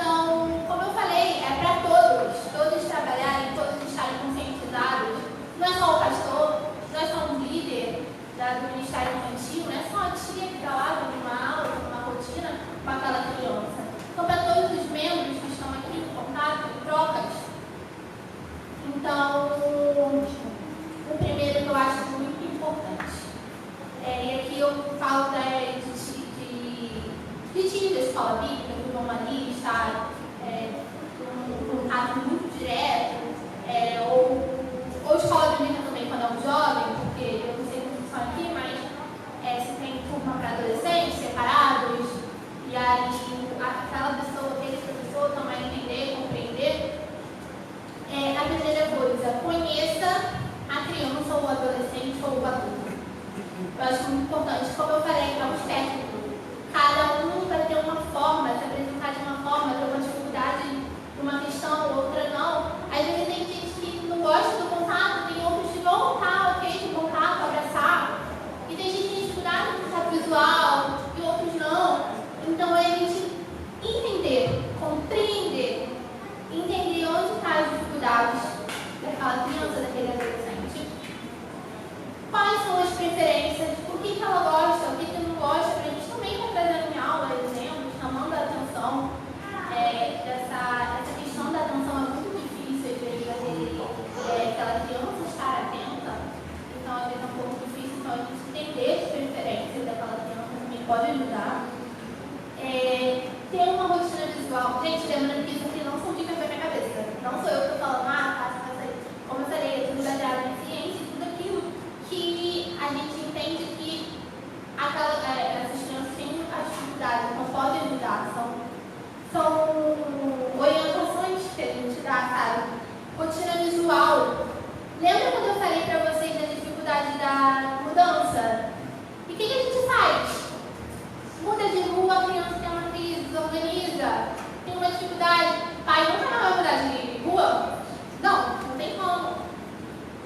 Então, como eu falei, é para todos trabalharem, todos estarem conscientizados. Não é só o pastor, não é só um líder do Ministério Infantil, não é só a tia que está lá dando uma aula, uma rotina com aquela criança. Então, para todos os membros que estão aqui em contato, em trocas. Então, o primeiro que eu acho muito importante. E aqui eu falo de time da escola bíblica, que vão ali estar um contato muito direto, ou escola bíblica também quando é um jovem, porque eu não sei como funciona aqui, mas se tem turma para adolescentes separados, e aí aquela pessoa, aquele professor também entender, compreender. A primeira coisa, conheça a criança ou o adolescente ou o adulto. Eu acho muito importante, como eu falei para os técnicos, cada um vai ter uma forma, se apresentar de uma forma, ter uma dificuldade de uma questão, outra não. Às vezes tem gente que não gosta do contato, tem outros que vão estar ok de contato, abraçar. E tem gente que tem dificuldade com contato visual, e outros não. Então é a gente entender, compreender, entender onde estão as dificuldades daquela criança, daquele adolescente. Quais são as preferências, o que ela gosta, o que não gosta, para a gente também estar trazendo em aula, exemplos, chamando a atenção. Essa questão da atenção é muito difícil. faz? Muda de rua, a criança tem uma crise, desorganiza, tem uma dificuldade. Pai nunca vai mudar de rua? Não tem como.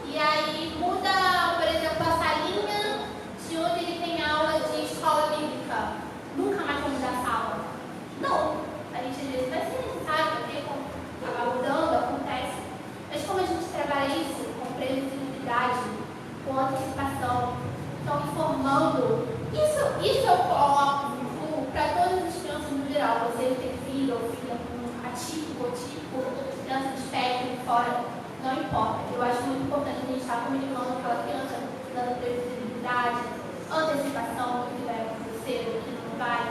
E aí muda, por exemplo, a salinha de onde ele tem aula de escola bíblica. Nunca mais vai mudar a sala. Não. A gente às vezes vai ser necessário, vai ter como acabar mudando, acontece. Mas como a gente trabalha isso com previsibilidade, com antecipação, então informando, isso eu coloco para todas as crianças no geral. Você tem filho ou filha com atípico ou típico, criança de espectro, fora, não importa. Eu acho muito importante a gente estar comunicando com aquela criança, dando previsibilidade, antecipação do que vai acontecer, do que não vai.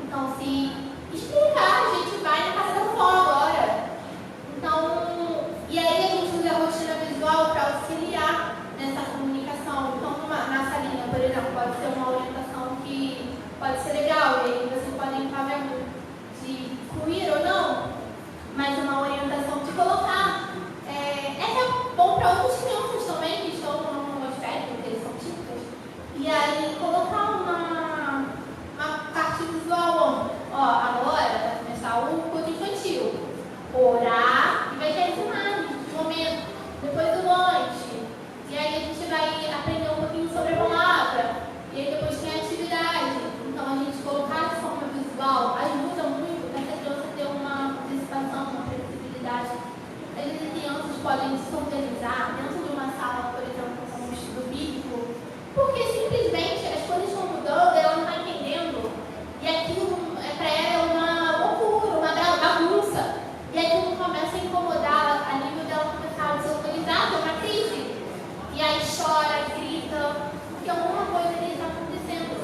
Então, se explicar, a gente vai na casa da vó agora. Então, e aí a gente usa a rotina visual para auxiliar nessa comunicação. Então, na salinha, por exemplo, pode ser uma orientação que pode ser legal, e aí vocês podem estar vendo de incluir ou não, mas uma orientação de colocar. É bom para outras crianças também que estão no espectro, que eles são típicas. E aí colocar uma parte visual. Ó, agora vai começar o culto infantil. Orar e vai ter as imagens de momento, depois do lanche. E aí a gente vai aprender um pouquinho sobre a palavra. E aí depois tem a atividade. Então a gente colocar de forma visual ajuda muito para essa criança ter uma antecipação, uma previsibilidade. Às vezes crianças podem se organizar dentro de uma sala, por exemplo, com um estudo bíblico, porque simplesmente as coisas estão mudando, ela não está entendendo. E aquilo para ela é uma loucura, uma bagunça. E aquilo começa a incomodá-la a nível dela começar a desorganizar, ter uma crise. E aí chora, grita, porque alguma coisa ali está acontecendo.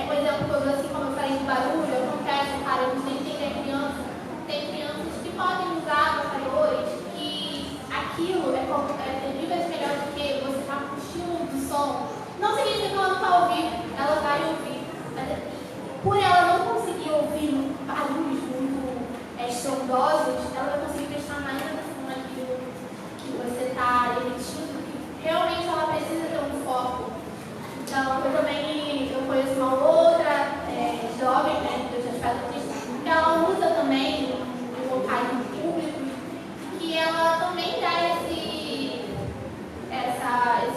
Por exemplo, assim como eu falei do barulho, acontece, cara, a gente tem que entender a criança. Tem crianças que podem usar abafadores, que aquilo é 1000 vezes melhor do que você estar com o estímulo do som. Não significa que ela não vai ouvir, ela vai ouvir. Mas por ela não conseguir ouvir barulhos muito estrondosos, ela vai conseguir prestar mais atenção naquilo que você está emitindo, que realmente ela precisa ter um foco. Então, eu conheço uma outra jovem, né, que eu já falo disso, que ela usa também em locais públicos, que ela também dá esse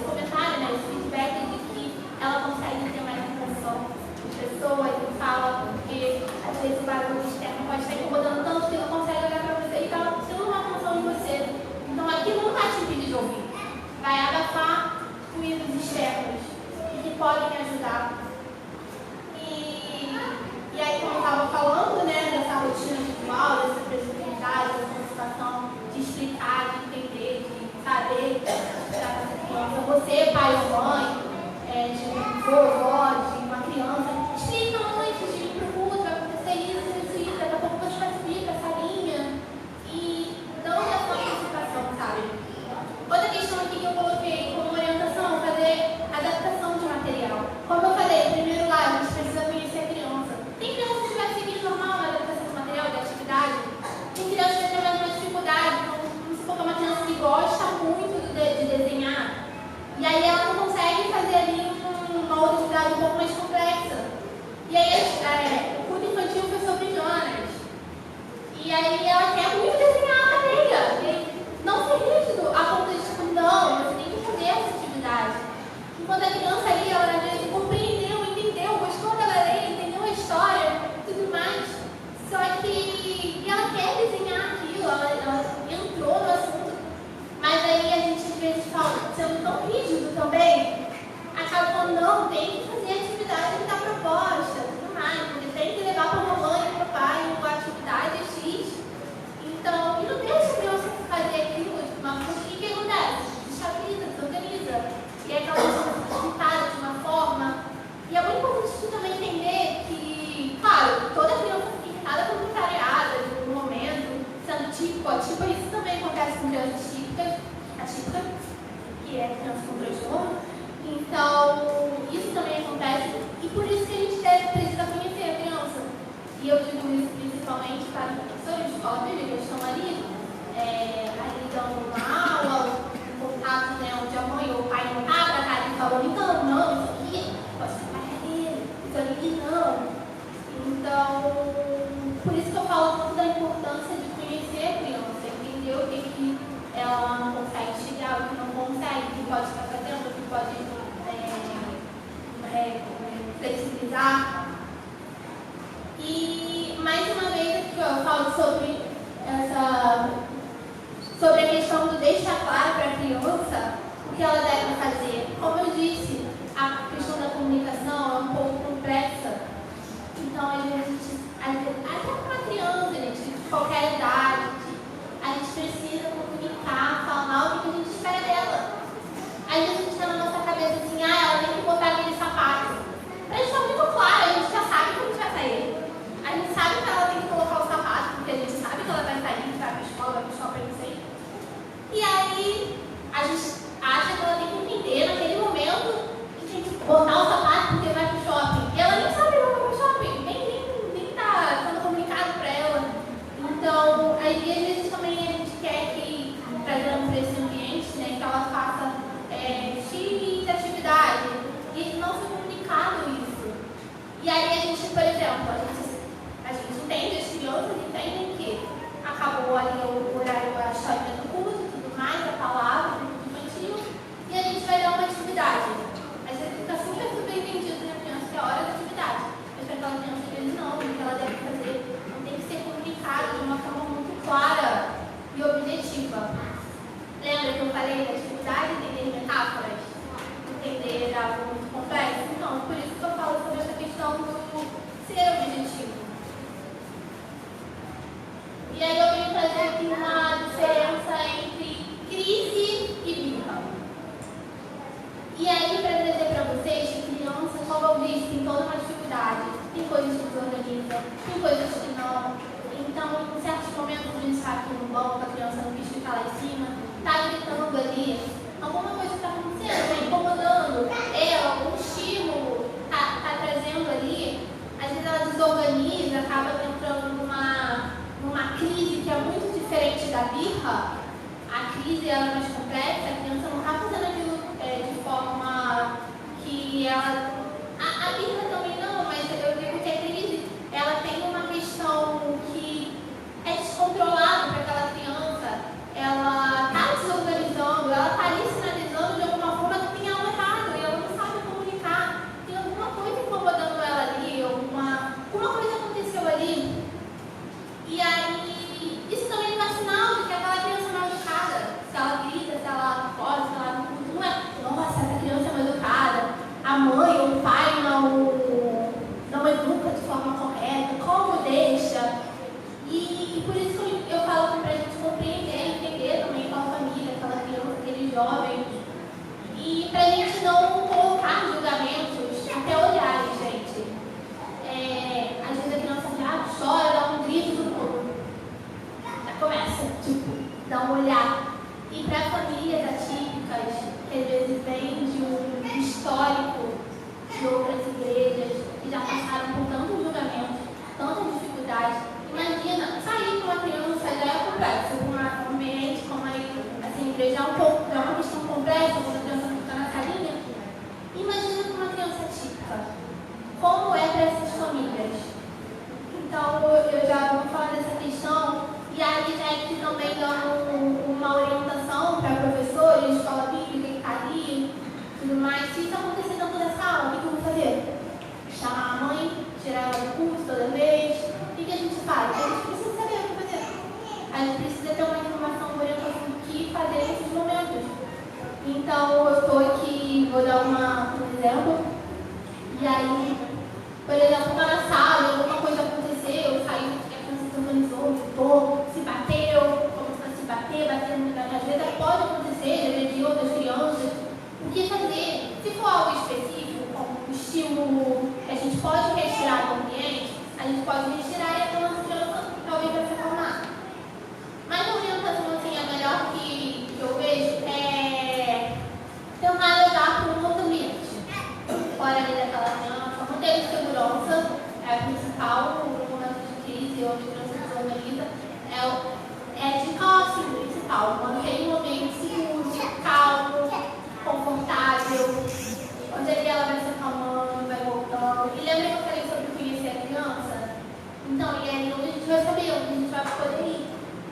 comentário, né, esse feedback de que ela consegue ter mais atenção de pessoas e fala, porque às vezes o barulho externo pode estar incomodando tanto que não consegue olhar para você e está tendo uma atenção em você. Então aquilo não vai te impedir de ouvir, vai abafar ruídos externos que podem ajudar. E aí, como eu estava falando, né, dessa rotina visual, dessa previsibilidade, dessa antecipação, de explicar, de entender, de saber explicar para essa criança, você, pai ou mãe, de um vovó, de uma criança, explica antes de ir para o culto, vai acontecer isso, daqui a pouco você vai subir para essa linha, e não essa antecipação, sabe? Outra questão aqui que eu coloquei como orientação, fazer adaptação de material. Como eu falei, primeiro lá, a gente precisa conhecer a criança. Tem criança que vai seguir normal na adaptação de material, de atividade. Tem criança que vai ter mais uma dificuldade. Então, se for uma criança que gosta muito de desenhar, e aí ela não consegue fazer ali uma outra atividade um pouco mais complexa. E aí, o culto infantil foi sobre Jonas. E aí ela quer muito desenhar a areia. Não ser rígido a ponto de tipo, não, você tem que fazer essa atividade. Enquanto a criança ali, ela às vezes compreendeu, entendeu, gostou da areia, entendeu a história, tudo mais. Só que ela quer desenhar aquilo, ela entrou no assunto. Mas aí a gente às vezes fala, sendo tão rígido também, acaba falando, não, tem que fazer a atividade que está proposta, tudo mais, porque tem que levar para a mamãe e para o pai uma atividade X. Então, e não deixa a criança fazer aquilo de uma forma, o que acontece? Desestabiliza, desorganiza. E aí aquela coisa pintada de uma forma. E é muito importante também entender que, claro, toda criança pintada por tareada, de um momento, sendo típico, atípico, isso também acontece com crianças típicas, atípica, que é criança com transtorno. Então, isso também acontece. E por isso que a gente precisa conhecer a criança. E eu digo isso principalmente para os professores de escola bíblica que estão ali dando uma aula, falo sobre a questão do deixar claro para a criança o que ela deve fazer. Como eu disse, a questão da comunicação é um pouco complexa. Então, às vezes, até para uma criança, gente, de qualquer idade, a gente precisa comunicar, falar o que a gente espera dela. Às vezes a gente está na nossa cabeça assim, ela tem que botar aquele sapato. Pra gente está muito claro, a gente já sabe que a gente vai sair. A gente sabe que ela tem que colocar o sapato, porque a gente sabe que ela vai sair, vai para a escola, vai para o shopping, não sei. E aí, a gente acha que ela tem que entender naquele momento que tem que botar o sapato porque vai para o shopping. E ela nem sabe que vai para o shopping, nem está sendo comunicado para ela. Então, aí às vezes também a gente quer que, trazendo para esse ambiente, né, que ela faça X atividade e não foi comunicado isso. E aí a gente, por exemplo, a gente entende, as crianças entendem que acabou ali o horário da história do curso e tudo mais, a palavra, o infantil, e a gente vai dar uma atividade. Às vezes fica super entendido na criança que é a hora da atividade. Mas para aquela criança, às vezes não, o que ela deve fazer não tem que ser comunicado de uma forma muito clara e objetiva. Lembra que eu falei da dificuldade de entender metáforas? Entender algo muito complexo? Então, por isso que eu falo sobre essa questão do ser objetivo. E aí eu venho trazer aqui uma diferença entre crise e birra. E aí, para trazer para vocês que criança, como eu disse, tem toda uma dificuldade. Tem coisas que desorganizam, tem coisas que não. Então, em certos momentos a gente está aqui no banco, a criança não quis ficar lá em cima, está gritando ali, alguma coisa está acontecendo, está incomodando ela, algum estímulo está trazendo ali, às vezes ela desorganiza, acaba entrando numa crise que é muito diferente da birra. A crise ela é mais complexa, a criança não está fazendo aquilo de forma que ela... A birra também não, mas eu digo que a crise ela tem uma questão que é descontrolada para aquela criança. Ela está desorganizando, ela está ali sinalizando de alguma forma que tem algo errado e ela não sabe comunicar. Tem alguma coisa incomodando ela ali, alguma coisa aconteceu ali. E aí, isso também é um sinal de que aquela criança não é educada. Se ela grita, se ela fora, se ela não é, nossa, essa criança é mal educada. A mãe ou o pai não educa de forma correta, como deixa. E por isso que eu falo para a gente compreender, entender também aquela família, aquela criança, aquele jovem. E para a gente não colocar julgamentos, até olhares, gente. Às vezes a criança já chora, dá um grito do mundo. Já começa, dá um olhar. E para famílias atípicas, que às vezes vêm de um histórico de outras igrejas, que já passaram por tantos julgamentos, tanta dificuldade. Imagina, sair com uma criança já é complexo, com um ambiente como aí, assim, igreja é uma questão complexa, quando a criança não fica na salinha. Imagina com uma criança típica. Como é para essas famílias? Então, eu já vou falar dessa questão, e aí já aqui também dando uma orientação para professores, escola bíblica que está ali, tudo mais. Se isso acontecer dentro dessa aula, o que eu vou fazer? Chamar a mãe, tirar ela do curso toda vez. O que a gente faz? A gente precisa saber o que fazer. A gente precisa ter uma informação, uma orientação do que fazer nesses momentos. Então, eu estou aqui, vou dar um exemplo. E aí, por exemplo, está na sala, alguma coisa aconteceu, saiu, a criança se organizou, gritou, se bateu, começou a se bater muitas vezes, pode acontecer, agredir outras crianças. O que fazer? Se for algo específico, como um estímulo, a gente pode retirar do ambiente, a gente pode retirar e a criança talvez vai se acalmar. Mas a orientação assim, a melhor que eu vejo é tentar levar para um outro ambiente. Fora ali daquela criança, manter segurança, é o principal no momento de crise, onde a criança se organiza, é de calma, assim, o principal. Manter um ambiente seguro, calmo, confortável, onde ali ela vai se acalmando, vai voltando. E lembra que eu falei sobre conhecer a criança? Então, e aí onde a gente vai saber, onde a gente vai poder ir,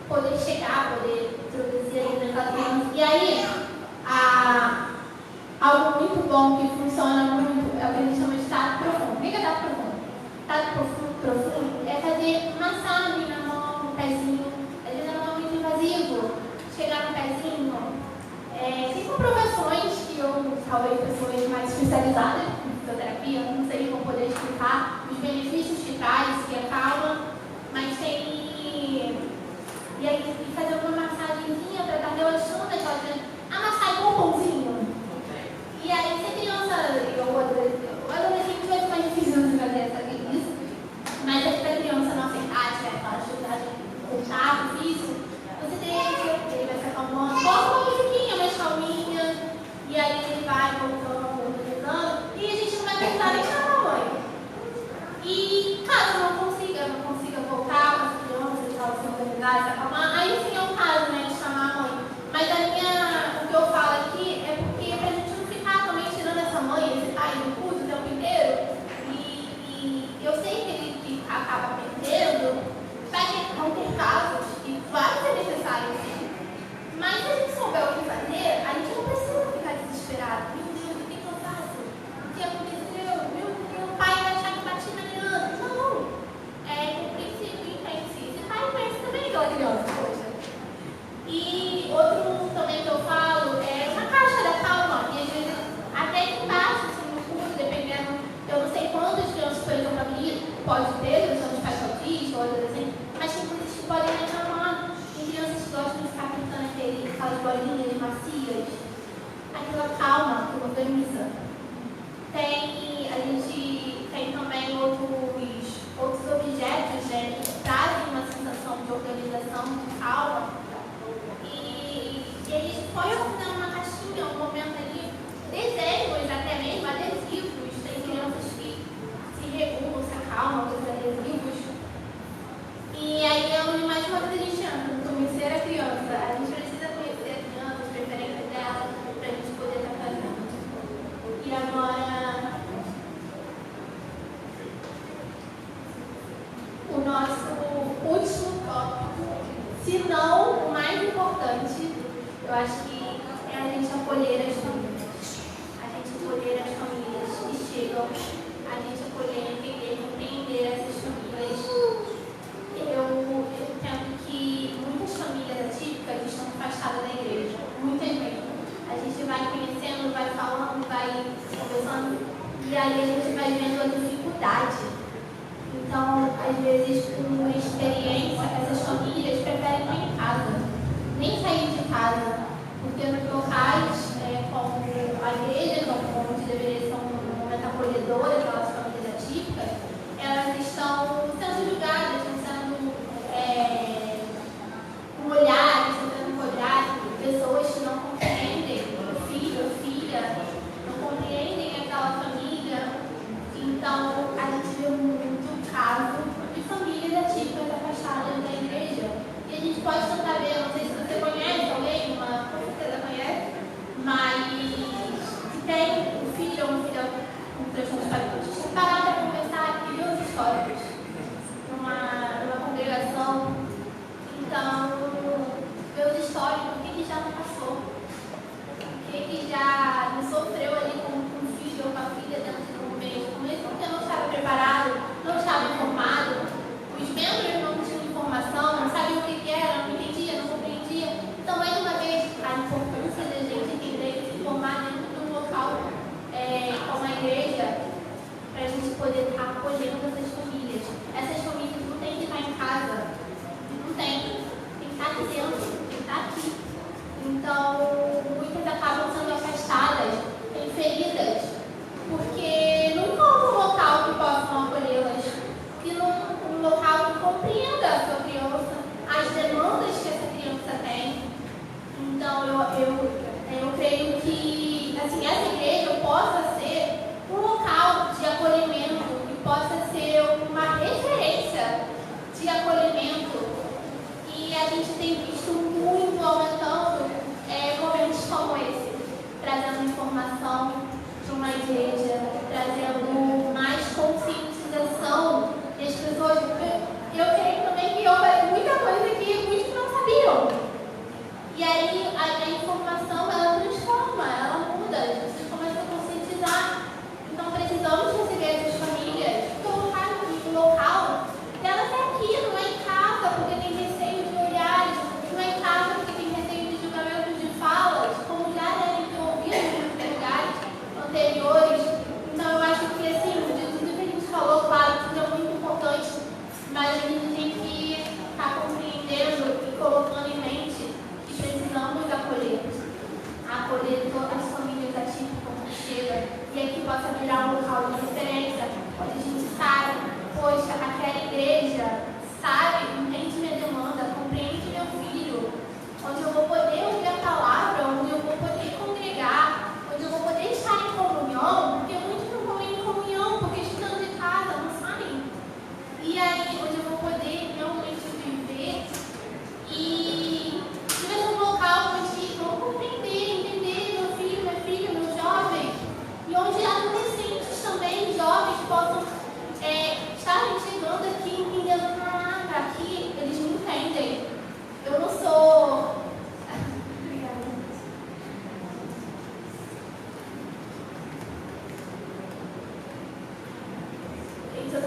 poder chegar, poder introduzir ali naquela criança. E aí, algo muito bom que funciona muito é o que a gente chama de tato profundo. O que é tato profundo? Tato profundo é fazer massagem na mão, talvez pessoas mais especializadas em fisioterapia, não sei se vão poder explicar os benefícios que traz, que acalma, mas tem. E aí, fazer uma massagenzinha para estar relaxando, pode amassar com um pãozinho. E aí, se a criança, o adolescente vai ser mais difícil de fazer isso, mas se a criança não aceitar, tiver aquela dificuldade de contato físico, você deixa, ele vai se acalmando, coloca uma musiquinha mais calminha, e aí ele vai voltando, organizando, e a gente não vai precisar nem chamar a mãe. E caso não consiga voltar com as crianças, elas se organizar, se acalmar, aí sim é um caso, né, de chamar a mãe. Mas o que eu falo aqui é porque pra gente não ficar também tirando essa mãe, esse pai do culto o tempo inteiro, e eu sei que ele acaba perdendo, vão ter casos que vai ser necessário sim. Mas se a gente souber o que fazer, a gente não precisa ficar desesperado. Meu Deus, o que eu faço? O que aconteceu? Meu pai vai achar que bati na criança. Não. É compreensível e entende. Esse pai conhece também aquela criança, poxa. E outro também que eu falo é uma caixa da calma. E às vezes, até aqui embaixo, assim, no fundo, dependendo, eu não sei quantas crianças, por exemplo, a minha pode ter, eu sou de pais autistas ou adolescentes, mas tem muitas que podem reclamar. Tem crianças que gostam de ficar pintando aquelas bolinhas macias, aquela calma que organiza. A gente tem também outros objetos, né, que trazem uma sensação de organização, de calma. E a gente pode fazer uma caixinha, um momento ali, desenhos até mesmo, adesivos. Tem crianças que se regulam, se acalmam com os adesivos. E aí mais uma vez a gente conhecer a criança. A gente precisa conhecer a criança, as preferências dela, para a gente poder estar fazendo. E agora, o nosso último tópico, se não o mais importante, eu acho que é a gente acolher as famílias. A gente acolher as famílias que chegam, a gente acolher, entender, compreender essas famílias. Eu entendo que muitas famílias atípicas estão afastadas da igreja, muitas mesmo. A gente vai conhecendo, vai falando, vai conversando, e aí a gente vai vendo a dificuldade. Então, às vezes, com uma experiência, essas famílias preferem estar em casa, nem sair de casa, porque nos locais, como a igreja, como onde deveria ser um momento acolhedor, aquelas famílias atípicas, elas estão sendo julgadas, com olhares, tentando olhar pessoas que não compreendem o filho, a filha, não compreendem aquela família. Então, a gente vê muito caso de famílias atípicas afastadas da igreja. E a gente pode tentar ver, não sei se você conhece alguém, com certeza conhece, mas que tem um filho ou uma filha com transtornos paraplégicos. Parar para conversar e ver os históricos numa congregação. Então, ver os históricos, o que já não passou, o que já não sofreu ali com o filho ou com a filha dentro de um mês, mesmo porque não estava preparado, não estava informado, os membros não tinham informação, não sabiam o que era, não entendia, não compreendia. Então, mais uma vez, a importância da gente entender e se informar dentro de um local como a igreja, para a gente poder estar acolhendo essas famílias. Essas famílias não têm que estar em casa, não tem que estar aqui dentro, tem que estar aqui. Então, muitas acabam sendo afastadas, feridas, porque não encontram um local que possam acolhê-las, e um local que compreenda a sua criança, as demandas que essa criança tem. Então, eu creio que assim, essa igreja possa ser um local de acolhimento, que possa ser uma referência de acolhimento. E a gente tem visto muito aumentando momentos como esse, trazendo informação de uma igreja, trazendo mais conscientização das pessoas. Eu creio também que houve muita coisa que muitos não sabiam. E aí a informação, ela transforma, ela muda, as pessoas começam a conscientizar. Então precisamos receber essas famílias, colocar no local delas aqui, não é em casa, porque tem receio de olhares, não é em casa porque tem receio de julgamentos de falas, como já devem ter ouvido em muitos lugares.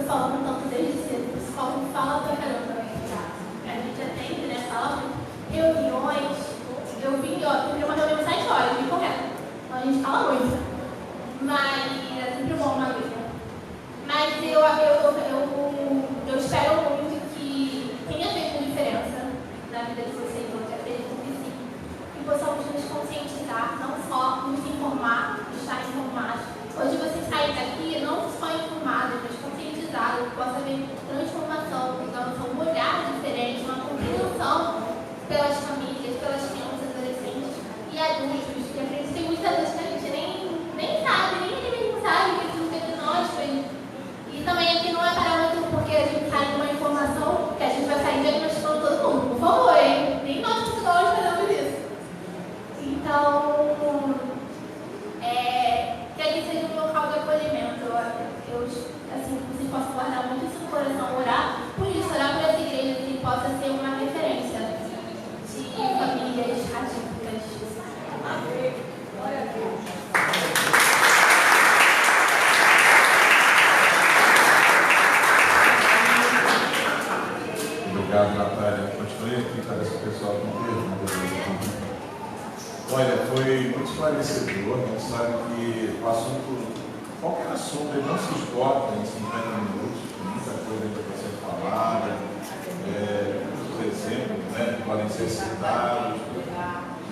falando tanto desde cedo, o psicólogo fala pra caramba também, tá? A gente atende, né? Fala reuniões. Eu vim, ó, sempre uma reunião de 7 horas, eu vim correto. Então a gente fala muito. Mas é sempre bom uma vida. Mas eu espero muito que tenha feito diferença na vida de vocês hoje, acredito que sim. Que possamos nos conscientizar, não só nos informar, estar informados. Hoje vocês saem daqui não só informados, mas conscientizados, que possa haver transformação, mudança, um olhar diferente, uma compreensão pelas famílias, pelas crianças, adolescentes e adultos. Que acredito que tem muitos adultos que a gente nem sabe, nem ele mesmo sabe que aquilo que é diagnóstico. E também aqui não é parâmetro porque a gente sai de uma informação que a gente vai sair diagnosticando todo mundo. Por favor, hein? Nem nós psicólogos fazemos isso. Então, que aqui seja um local de acolhimento. Eu assim, vocês possam guardar muito isso no coração, orar por isso, orar por essa igreja, que possa ser uma referência de famílias atípicas. Amém. Glória a Deus. Obrigado, Natália. Continue aqui para esse pessoal com perguntas. Olha, foi muito esclarecedor. A gente sabe que o assunto, qualquer assunto, ele não se esgota em 50 minutos. Tem muita coisa ainda para ser falada, muitos exemplos, né, que podem ser citados.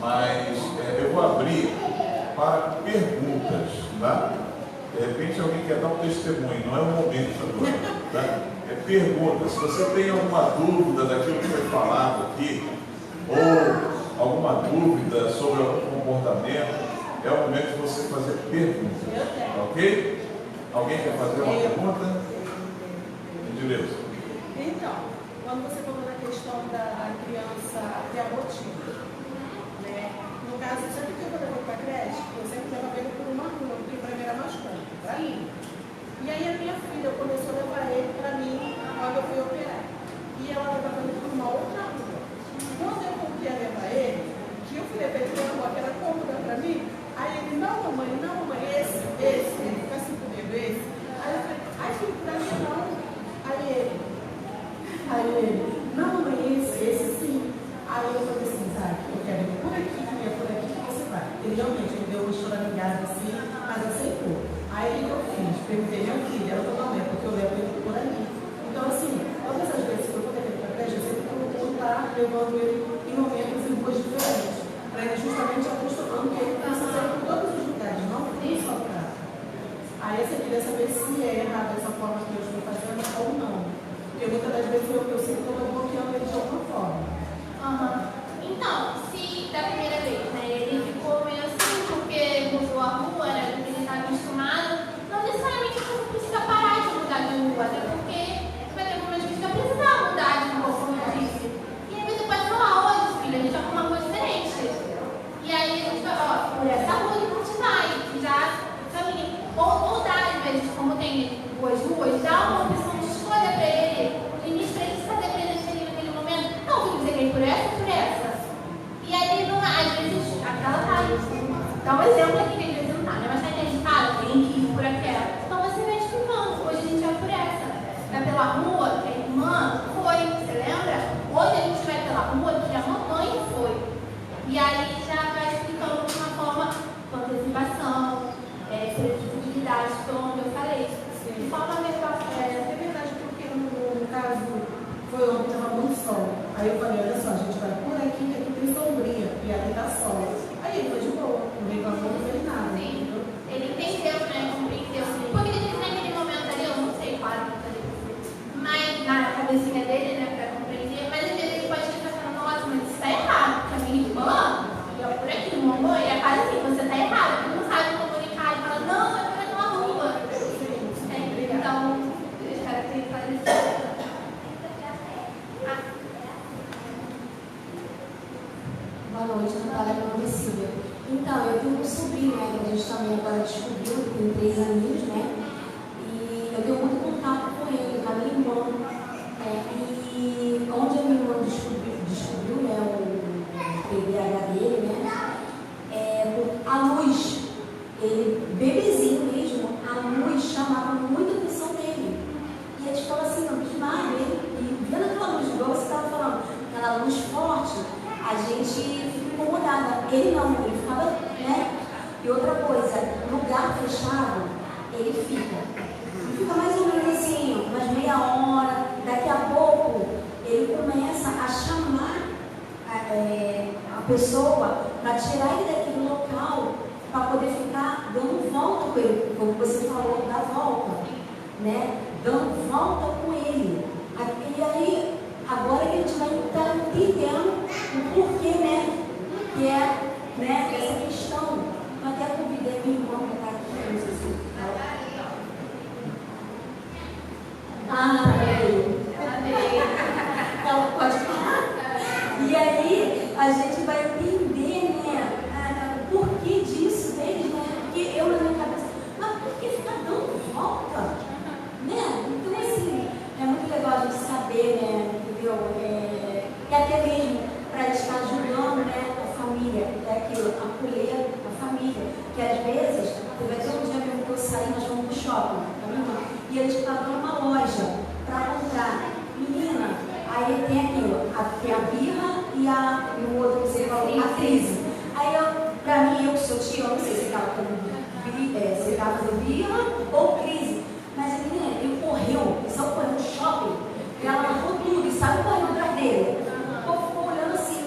Mas eu vou abrir para perguntas, tá? De repente alguém quer dar um testemunho, não é o momento agora, tá? É pergunta. Se você tem alguma dúvida daquilo que foi falado aqui, ou alguma dúvida sobre algum comportamento, é o momento de você fazer perguntas, ok? Alguém quer fazer uma pergunta? Edileuza. Então, quando você falou da questão da criança ter a rotina, né? No caso, sempre que eu levei para a creche, eu sempre levava ele por uma rua, porque para mim era mais cômodo, para mim. E aí a minha filha começou a levar ele para mim quando eu fui operar. E ela levava ele por uma outra rua. Quando eu voltei a levar ele, que eu fui levar ele para uma rua que era cômoda para mim, aí ele, não mamãe, esse, ele fica assim comigo, esse. Aí eu falei, ai filho, para mim não. Aí ele, não mamãe, esse sim. Aí eu falei assim, sabe, eu quero ir por aqui que você vai. Ele realmente me deu uma choramingada assim, mas aceitou. Aí o que eu fiz? Perguntei minha filha, ela falou, não, é porque eu levo ele por ali. Então, assim, todas as vezes que eu vou levar ele para a creche, eu sempre procuro estar levando ele em momentos em ruas diferentes, para ele justamente acostumando que ele precisa ir por todos os lugares, não tem só para. Aí eu queria saber se é errado essa forma que eu estou fazendo ou não. Porque muitas das vezes eu sinto que eu estou bloqueando ele de alguma forma. Então, se da primeira vez, né, ele ficou meio assim porque mudou a rua, né, porque ele estava acostumado, não necessariamente você precisa parar de mudar de rua, até porque vai ter momentos que você vai precisar mudar de rua, como eu disse. E aí você pode falar, olha filho, a gente vai para uma rua diferente. E aí a gente vai, ó, por essa rua que a gente vai, já caminha. Ou dá, às vezes, como tem duas ruas, dá uma opção de escolha para ele, o limite para ele se fazer presente ali naquele momento. Não, filho, você quer ir por essa ou por essa? E aí, não, às vezes, aquela tá, dá um exemplo aqui que às vezes não tá, né? Mas tá identificada, tem que ir por aquela. Então você vai explicando, hoje a gente vai por essa. Vai pela rua que a irmã foi, você lembra? Hoje a gente vai pela rua que a mamãe foi. E aí já vai explicando de uma forma com antecipação, flexibilidade, como eu falei. De forma É verdade, porque no caso foi ontem, estava muito sol. Aí eu falei, olha só, a gente vai por aqui, que aqui tem sombrinha, e aqui tá sol. Aí ele foi de boa, não reclamou, não fez nada. Sim, ele entendeu, né? Compreendeu. Porque ele disse naquele momento ali, eu não sei, claro, mas na cabecinha dele, né, para compreender, mas às vezes ele pode estar pensando, nossa, mas isso tá errado, porque a minha irmã, eu por aqui, mamãe, é quase assim, você tá errado, ele não sabe comunicar, ele fala, não, vai por aquela rua. Então, eu espero que ele fale isso. Boa noite, Natália, meu nome é Silvia. Então, eu tenho um sobrinho, né, que a gente também agora descobriu, tem 3 aninhos, né? E eu tenho muito contato com ele, com a minha irmã. E onde a minha irmã descobriu, né, o TDAH dele, né? A luz, ele, bebezinho mesmo, a luz chamava muita atenção dele. E assim, eu desmaio. E vendo aquela luz, igual você estava falando, aquela luz forte, a gente fica incomodada. Ele não, ele ficava, né? E outra coisa, lugar fechado, ele fica. Ele fica mais ou menos assim, umas meia hora, daqui a pouco, ele começa a chamar a pessoa para tirar ele daquele local, para poder ficar dando volta com ele, como você falou, da volta, né? Dando volta com ele. E aí, agora que a gente vai estar entendendo o porquê, né? Que é, né, essa questão. Eu até convidei minha irmã para estar aqui, não sei se ela pode falar. E aí, a gente vai entender, né, o porquê disso deles, né? Porque eu na minha cabeça, mas por que ficar dando volta? Né? Então, assim, é muito legal a gente saber, né? Entendeu? E até mesmo para estar ajudando, né, a família, aquilo, acolher a família. Que às vezes, teve até um dia mesmo que eu saí, nós fomos pro shopping, com a minha irmã, e eles estavam numa loja para comprar. Menina, aí tem aquilo, tem a birra e o outro que você falou, a crise. Aí, pra mim, eu que sou tia, eu não sei se estava fazendo birra ou crise. Mas a menina, ele correu, ele só correu no shopping, e ela largou tudo e saiu correndo atrás dele. O povo ficou olhando assim,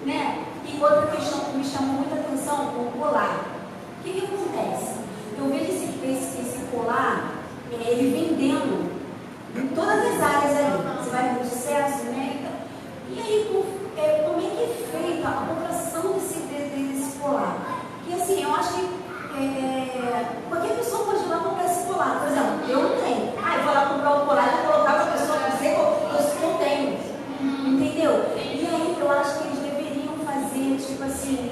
né? E outra questão que me chamou muita atenção, o colar. O que acontece? Eu vejo esse colar, ele vendendo em todas as áreas ali. Você vai no sucesso, né? E aí, como é que é feita a compração desse colar? E assim, eu acho que qualquer pessoa pode ir lá comprar esse colar. Por exemplo, eu não tenho. Eu vou lá comprar o colar e vou colocar para a pessoa dizer que eu não tenho. Entendeu? E aí, eu acho que eles deveriam fazer, tipo assim,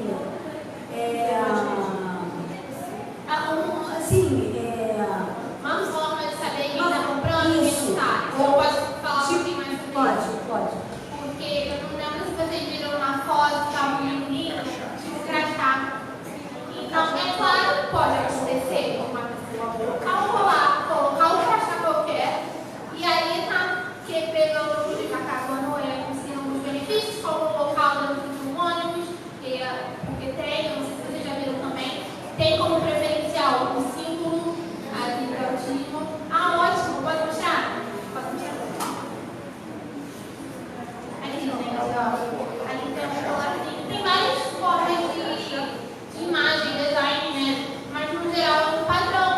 uma forma de saber quem está comprando e quem não está. Ou pode falar um pouquinho mais sobre isso? Pode. Porque eu não lembro se vocês viram uma foto que estava um menino de crachá. Então, é claro que pode acontecer com uma pessoa colocar um colar, colocar um crachá qualquer, e aí tá pegando de acabando conseguindo os benefícios, como local dentro do ônibus, porque tem, não sei se vocês já viram também, tem como preferencial o símbolo ali para o autismo. Ótimo, pode mostrar? Pode mostrar. Ali tem um colarzinho, tem várias formas de imagem, design, né? Mas no geral é um padrão.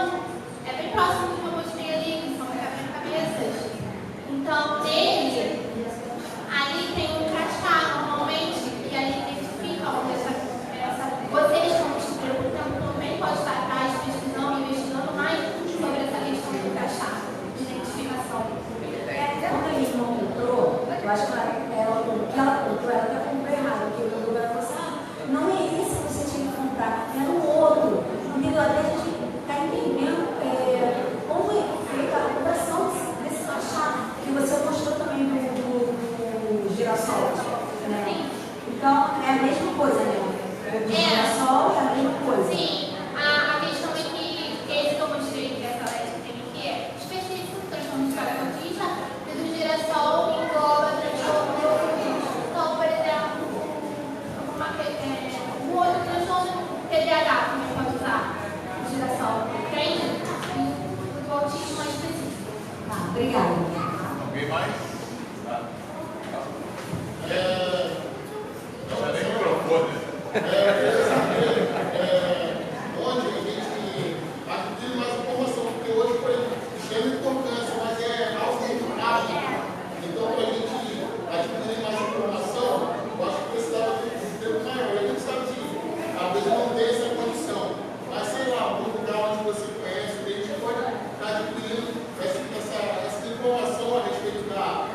É bem próximo do que eu mostrei ali, que são quebra-cabeças. Então, nele, ali tem um crachá normalmente, e ali identifica onde vocês como estudantes também podem estar atrás pesquisando e investigando mais sobre essa questão do crachá, de identificação. Quando a minha irmã comprou, eu acho que ela comprou, ela até comprou errado, porque o lugar falou assim, não é esse que você tinha que comprar, é no outro. Entendeu? Até a gente está entendendo como é feita a operação desse crachá, que você mostrou também do girassol, né? Então, é a mesma coisa, né? O girassol é a mesma coisa. Sim, a questão é que esse que eu mostrei, que essa LED tem aqui, é específico do transtorno de espectro autista, mas o girassol engloba transtorno neurológico. Então, por exemplo, o outro transtorno TDAH também pode usar o girassol, entende? O autismo é específico. Tá, obrigada. Alguém mais? Já nem microfone. Onde a gente está pedindo mais informação, porque hoje, por exemplo, tem importância, mas é algo muito rápido. Então, para a gente adquirir mais informação, eu acho que precisava ter um tempo maior. A gente sabe que talvez não tenha essa condição, mas sei lá, um lugar onde você conhece, a gente pode estar adquirindo essa informação a respeito da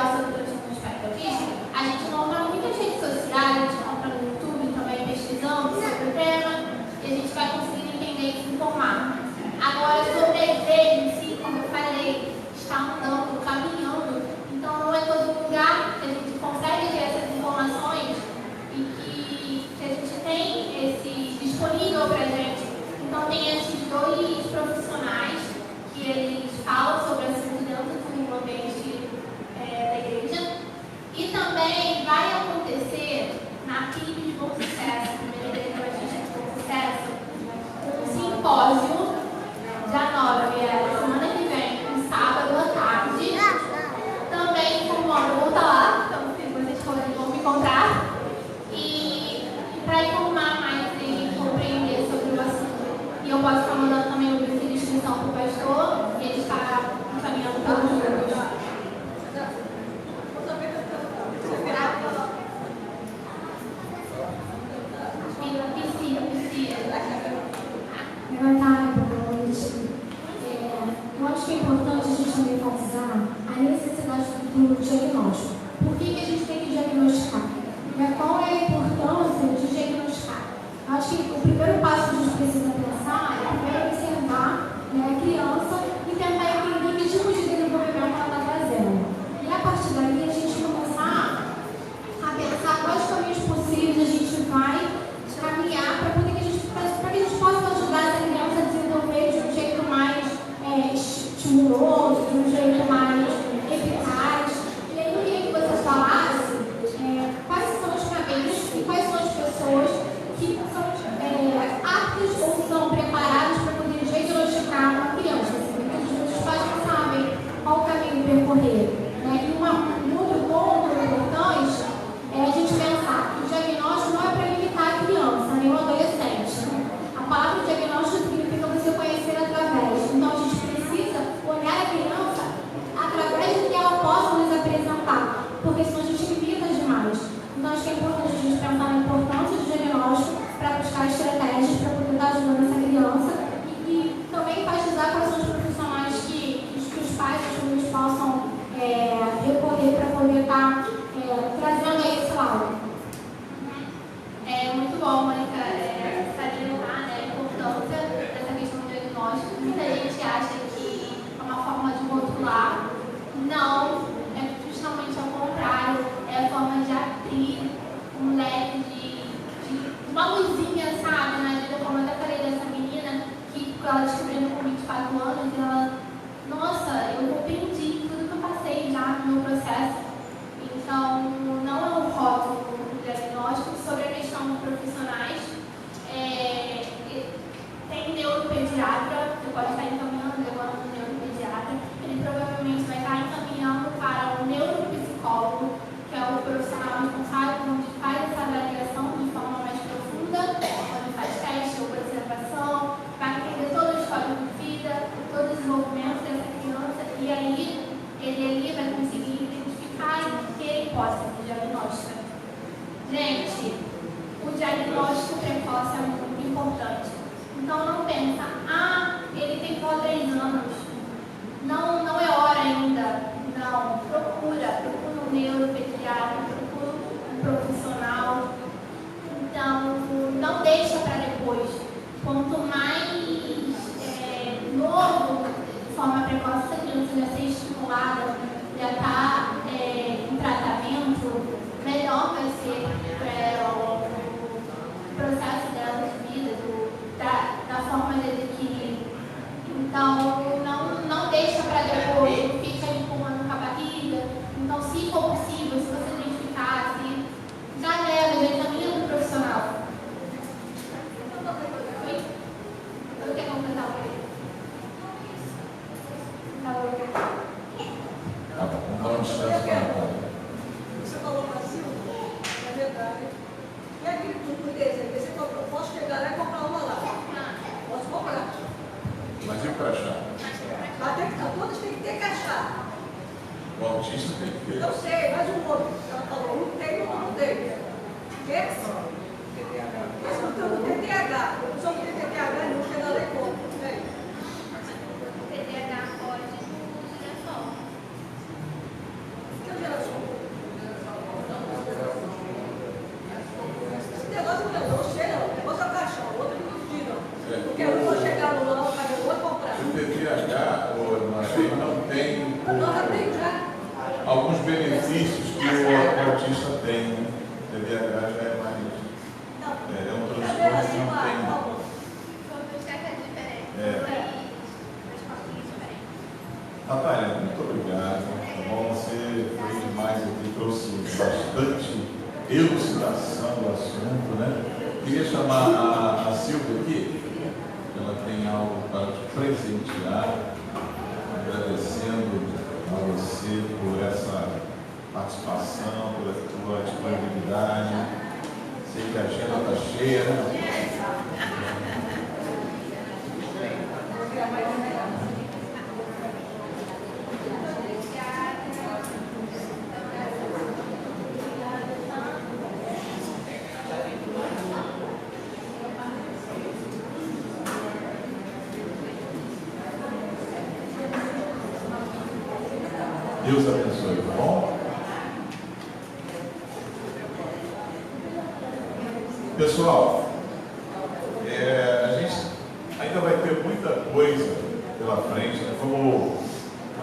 geral sobre transtorno do espectro autista, a gente encontra muitas redes sociais, a gente encontra no YouTube também pesquisando sobre o tema, e a gente vai conseguindo entender e se informar. Agora, sobre a igreja em si, como eu falei, está andando, caminhando, então não é todo lugar que a gente consegue ter essas informações e que a gente tem esse disponível para a gente. Então tem esses dois profissionais que eles falam sobre a segurança do ambiente da igreja. E também vai acontecer na PIB de Bom Sucesso, primeira igreja batista de Bom Sucesso, um simpósio, dia 9, semana que vem, um sábado à tarde. Também informando, vou estar lá, então se vocês forem vão me encontrar. E para informar mais e compreender sobre o assunto. E eu posso estar mandando também o link de inscrição para o pastor, e ele está encaminhando para os grupos. Eu acho que é importante a gente também enfatizar a necessidade do diagnóstico. Por que a gente tem que diagnosticar? Qual é a importância de diagnosticar? Eu acho que o primeiro passo que a gente precisa pensar é primeiro observar a criança e tentar entender que tipo de desenvolvimento ela está trazendo. E a partir daí a gente começar a pensar quais caminhos possíveis a gente vai caminhar para que a gente possa ajudar essa criança a desenvolver de um jeito mais estimuloso, de um jeito mais eficaz. E aí eu queria que vocês falassem quais são os caminhos e quais são as pessoas que são aptas ou são preparadas para poder diagnosticar uma criança. Assim, os pais não sabem qual caminho percorrer. E um outro ponto importante é a gente pensar que o diagnóstico não é para limitar a criança, nem o adolescente. A palavra diagnóstico significa você conhecer através. Então a gente precisa olhar a criança através do que ela possa nos apresentar, porque senão a gente limita demais. Então acho que é importante a gente pensar na importância do diagnóstico para buscar estratégias para poder estar ajudando essa criança e também enfatizar quais são os profissionais que os pais e os filhos possam recorrer para poder estar trazendo aí esse lado. É muito bom, Mônica, salientar a importância dessa questão do diagnóstico. Muita gente acha que é uma forma de rotular. Não, é justamente ao contrário. É a forma de abrir um leque de uma luzinha, sabe, na vida. Como eu até falei dessa menina, que ela descobrindo com 24 anos, ela, nossa, eu compreendi tudo que eu passei já no meu processo. Então, não é um rótulo do diagnóstico. Sobre a questão dos profissionais, tem neuropediatra, que pode estar encaminhando, levando um neuropediatra, ele provavelmente vai estar encaminhando para o neuropsicólogo, que é o profissional responsável, onde faz essa avaliação de forma mais profunda, onde faz teste, observação, vai entender todo o histórico de vida, todo o desenvolvimento dessa criança, e aí ele ali vai conseguir identificar e ter a hipótese de diagnóstico. Gente, o diagnóstico precoce é muito importante. Então não pensa, ele tem só 3 anos. Não é hora ainda. Não, procura um neuropediatra, procura um profissional. Então, não deixa para depois. Quanto mais novo, de forma precoce, essa criança já ser estimulada, já está em tratamento, melhor vai ser o processo dela de vida, da forma de adquirir. Então, não deixa para depois, fica empurrando com a barriga. Então, se for possível, se você identificar, assim, já leva, já encaminha para o profissional. Oi? Eu quero completar o que? Tá bom, vamos dar um descanso para a Você falou para Silvia, é verdade. E aquele tudo desse, você comprou, posso chegar lá e comprar uma lá. Posso comprar. Mas e o crachá? Mas todas têm que ter crachá. O autista tem que ter. Eu sei, mas o outro, ela falou, um tem, outro não tem. Esse não tem TDAH. Eu só não tem TDAH, não tem na lei contra. TDAH pode no girassol. Que o vícios que o autista tem, né? TDAH já é mais. É um transtorno que não tem. Natália, muito obrigado. Tá bom? Você fez demais aqui, trouxe bastante elucidação do assunto, né? Queria chamar a Silvia aqui. Ela tem algo para te presentear, agradecendo a você por essa participação, pela tua disponibilidade. Sei que a agenda está cheia, né? Deus abençoe, tá bom? Pessoal, a gente ainda vai ter muita coisa pela frente, né? Vamos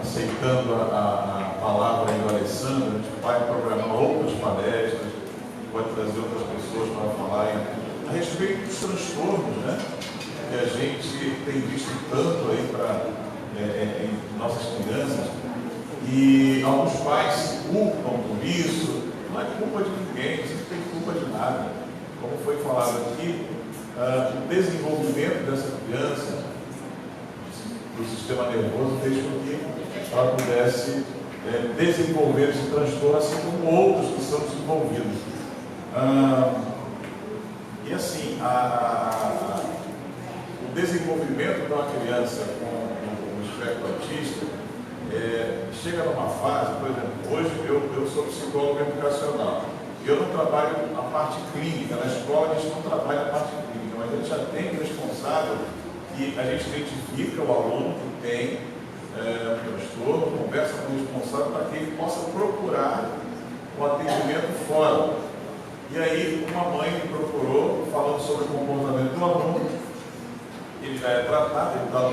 aceitando a palavra aí do Alessandro, a gente vai programar outras palestras, pode trazer outras pessoas para falarem a respeito dos transtornos, né? Que a gente tem visto tanto aí em nossas crianças. E alguns pais se culpam por isso, não é culpa de ninguém, você não tem culpa de nada. Como foi falado aqui, o desenvolvimento dessa criança, do sistema nervoso, fez com que ela pudesse desenvolver esse transtorno, assim como outros que são desenvolvidos. E assim, o desenvolvimento de uma criança com o espectro autista, chega numa fase, por exemplo, hoje eu sou psicólogo educacional, eu não trabalho a parte clínica, na escola a gente não trabalha a parte clínica, mas a gente já tem responsável que a gente identifica o aluno que tem um transtorno, conversa com o responsável para que ele possa procurar o atendimento fora. E aí uma mãe me procurou falando sobre o comportamento do aluno, ele já é tratado, ele está no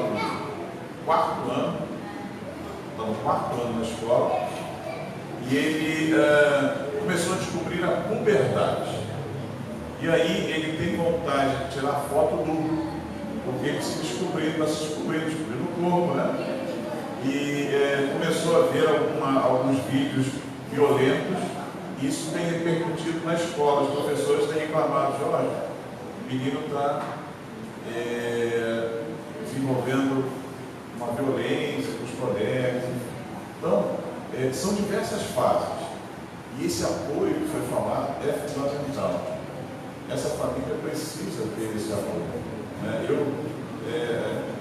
quarto ano na escola, e ele começou a descobrir a puberdade. E aí ele tem vontade de tirar foto dupla, porque ele se descobriu no corpo, né? E começou a ver alguns vídeos violentos, e isso tem repercutido na escola. Os professores têm reclamado: olha, o menino está desenvolvendo uma violência com os colegas. Então, são diversas fases. E esse apoio que foi falado é fundamental. Essa família precisa ter esse apoio.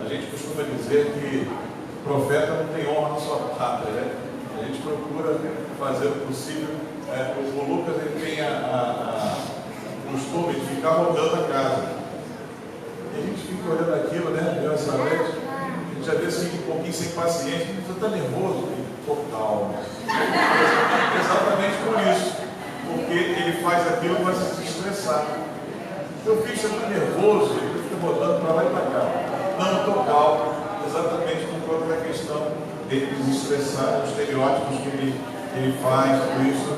A gente costuma dizer que o profeta não tem honra na sua pátria, né? A gente procura fazer o possível. O Lucas ele tem o costume de ficar rodando a casa. E a gente fica olhando aquilo, né? Essa vez, a gente já vê assim, um pouquinho sem paciência, você está nervoso, calma. Exatamente por isso. Porque ele faz aquilo para se estressar. Meu filho, você está nervoso, ele fica rodando para lá e para cá. Não, eu estou calmo. Exatamente por conta da questão dele se estressar, os estereótipos que ele faz, por isso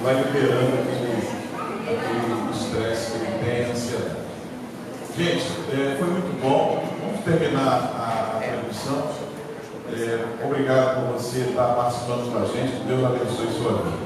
vai liberando aquele estresse que ele tem, a ansiedade. Gente, foi muito bom. Vamos terminar a transmissão. Obrigado por você estar participando com a gente. Que Deus abençoe sua vida.